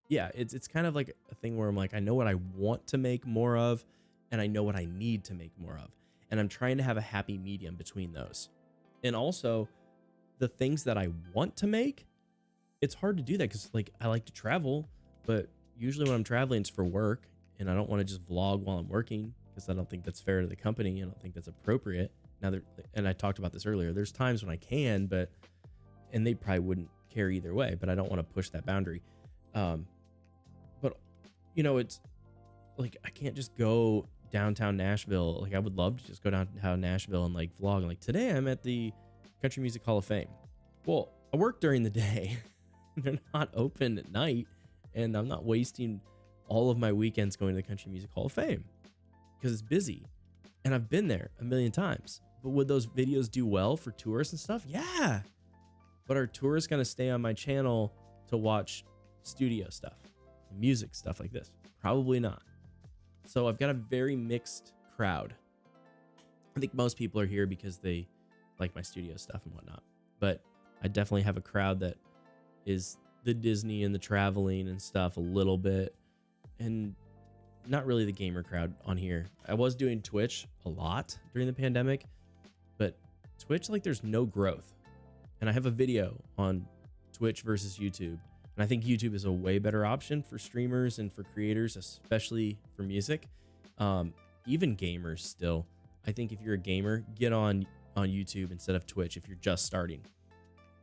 yeah, it's kind of like a thing where I'm like, I know what I want to make more of, and I know what I need to make more of, and I'm trying to have a happy medium between those. And also, the things that I want to make, it's hard to do that because, like, I like to travel, but usually when I'm traveling, it's for work, and I don't want to just vlog while I'm working because I don't think that's fair to the company. I don't think that's appropriate. Now, and I talked about this earlier. There's times when I can, and they probably wouldn't care either way, but I don't want to push that boundary. But you know, it's like I can't just go downtown Nashville. Like I would love to just go downtown Nashville and like vlog. And like today I'm at the Country Music Hall of Fame. Well, I work during the day. They're not open at night, and I'm not wasting all of my weekends going to the Country Music Hall of Fame because it's busy. And I've been there a million times. But would those videos do well for tourists and stuff? Yeah. But are tourists going to stay on my channel to watch studio stuff, music stuff like this? Probably not. So I've got a very mixed crowd. I think most people are here because they like my studio stuff and whatnot. But I definitely have a crowd that is the Disney and the traveling and stuff a little bit. And not really the gamer crowd on here. I was doing Twitch a lot during the pandemic, but Twitch, like, there's no growth. And I have a video on Twitch versus YouTube. And I think YouTube is a way better option for streamers and for creators, especially for music. Even gamers still. I think if you're a gamer, get on YouTube instead of Twitch if you're just starting.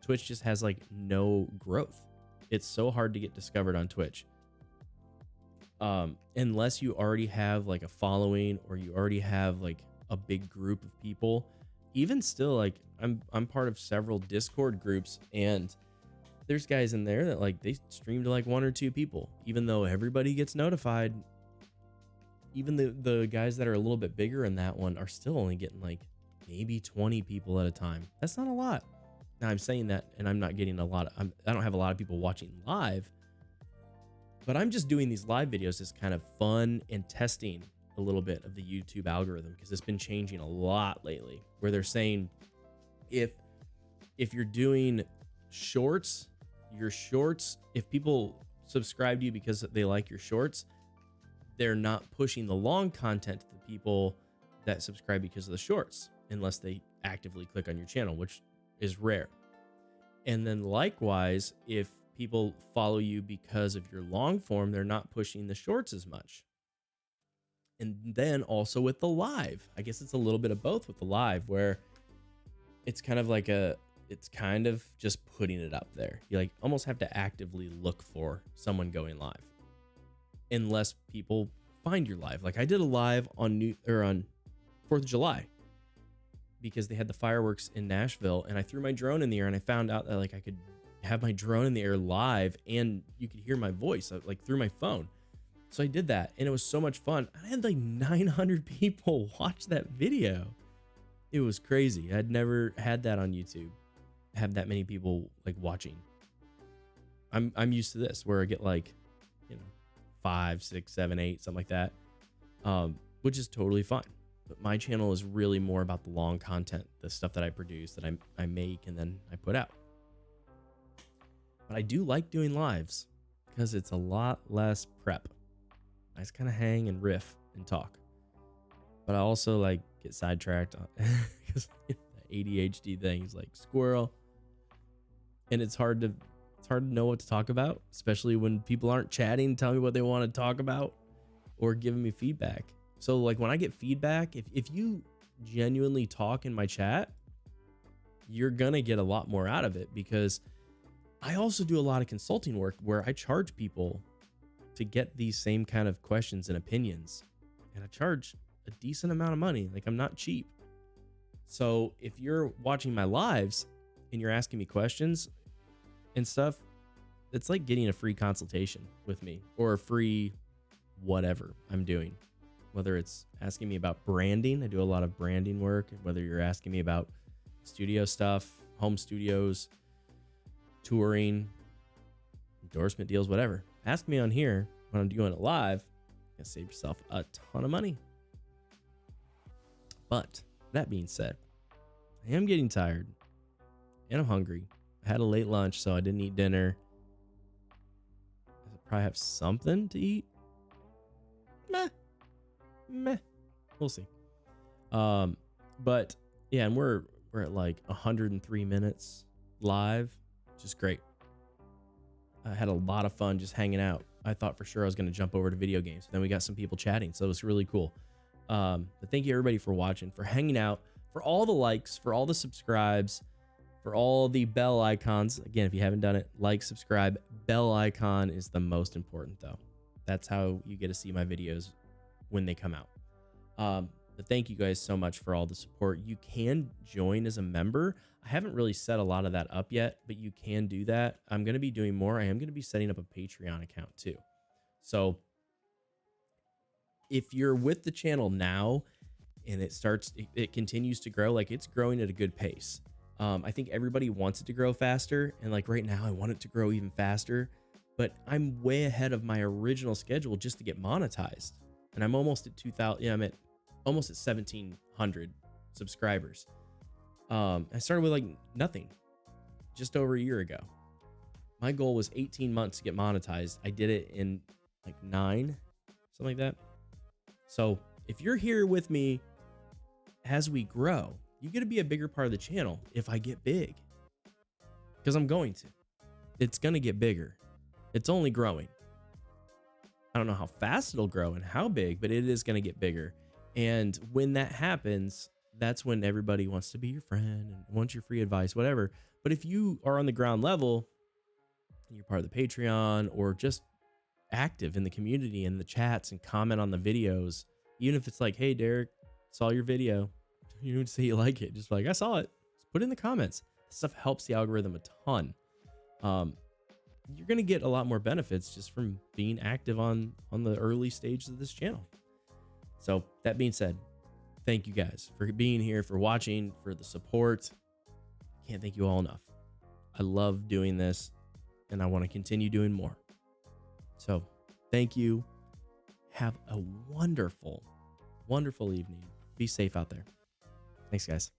Twitch just has like no growth. It's so hard to get discovered on Twitch. Unless you already have like a following or you already have like a big group of people. Even still, like I'm part of several Discord groups, and there's guys in there that like they stream to like 1 or 2 people, even though everybody gets notified. Even the guys that are a little bit bigger in that one are still only getting like maybe 20 people at a time. That's not a lot. Now I'm saying that, and I'm not getting a lot of, I don't have a lot of people watching live, but I'm just doing these live videos as kind of fun and testing a little bit of the YouTube algorithm, because it's been changing a lot lately, where they're saying if you're doing shorts, if people subscribe to you because they like your shorts, they're not pushing the long content to the people that subscribe because of the shorts, unless they actively click on your channel, which is rare. And then likewise, if people follow you because of your long form, they're not pushing the shorts as much. And then also with the live, I guess it's a little bit of both with the live, where it's kind of like it's kind of just putting it up there. You like almost have to actively look for someone going live, unless people find your live. Like I did a live on 4th of July because they had the fireworks in Nashville, and I threw my drone in the air, and I found out that like I could have my drone in the air live and you could hear my voice like through my phone. So I did that, and it was so much fun. I had like 900 people watch that video. It was crazy. I'd never had that on YouTube, have that many people like watching. I'm used to this, where I get like, 5, 6, 7, 8, something like that, which is totally fine. But my channel is really more about the long content, the stuff that I produce, that I make, and then I put out. But I do like doing lives because it's a lot less prep. I just kind of hang and riff and talk. But I also like get sidetracked because the ADHD thing is like squirrel. And it's hard to know what to talk about, especially when people aren't chatting, telling me what they want to talk about or giving me feedback. So like when I get feedback, if you genuinely talk in my chat, you're gonna get a lot more out of it, because I also do a lot of consulting work where I charge people to get these same kind of questions and opinions, and I charge a decent amount of money. Like, I'm not cheap. So if you're watching my lives and you're asking me questions and stuff, it's like getting a free consultation with me, or a free whatever I'm doing. Whether it's asking me about branding, I do a lot of branding work, whether you're asking me about studio stuff, home studios, touring, endorsement deals, whatever. Ask me on here when I'm doing it live. You'll save yourself a ton of money. But that being said, I am getting tired and I'm hungry. I had a late lunch, so I didn't eat dinner. I probably have something to eat. Meh. We'll see. But yeah, and we're at like 103 minutes live, which is great. I had a lot of fun just hanging out. I thought for sure I was going to jump over to video games. Then we got some people chatting, so it was really cool. But thank you everybody for watching, for hanging out, for all the likes, for all the subscribes, for all the bell icons. Again, if you haven't done it, like, subscribe. Bell icon is the most important though. That's how you get to see my videos when they come out. But thank you guys so much for all the support. You can join as a member. I haven't really set a lot of that up yet, but you can do that. I'm going to be doing more. I am going to be setting up a Patreon account too. So if you're with the channel now and it continues to grow, like it's growing at a good pace. I think everybody wants it to grow faster. And like right now I want it to grow even faster, but I'm way ahead of my original schedule just to get monetized. And I'm almost at 2,000. Yeah, I'm at almost at 1,700 subscribers. I started with like nothing just over a year ago. My goal was 18 months to get monetized. I did it in like 9, something like that. So if you're here with me as we grow, you get to be a bigger part of the channel if I get big, because I'm going to. It's going to get bigger. It's only growing. I don't know how fast it'll grow and how big, but it is going to get bigger. And when that happens, that's when everybody wants to be your friend and wants your free advice, whatever. But if you are on the ground level and you're part of the Patreon, or just active in the community and the chats and comment on the videos, even if it's like, hey, Derek, saw your video. You don't say you like it. Just like, I saw it. Just put it in the comments. This stuff helps the algorithm a ton. You're going to get a lot more benefits just from being active on the early stages of this channel. So that being said, thank you guys for being here, for watching, for the support. Can't thank you all enough. I love doing this and I want to continue doing more. So thank you. Have a wonderful, wonderful evening. Be safe out there. Thanks, guys.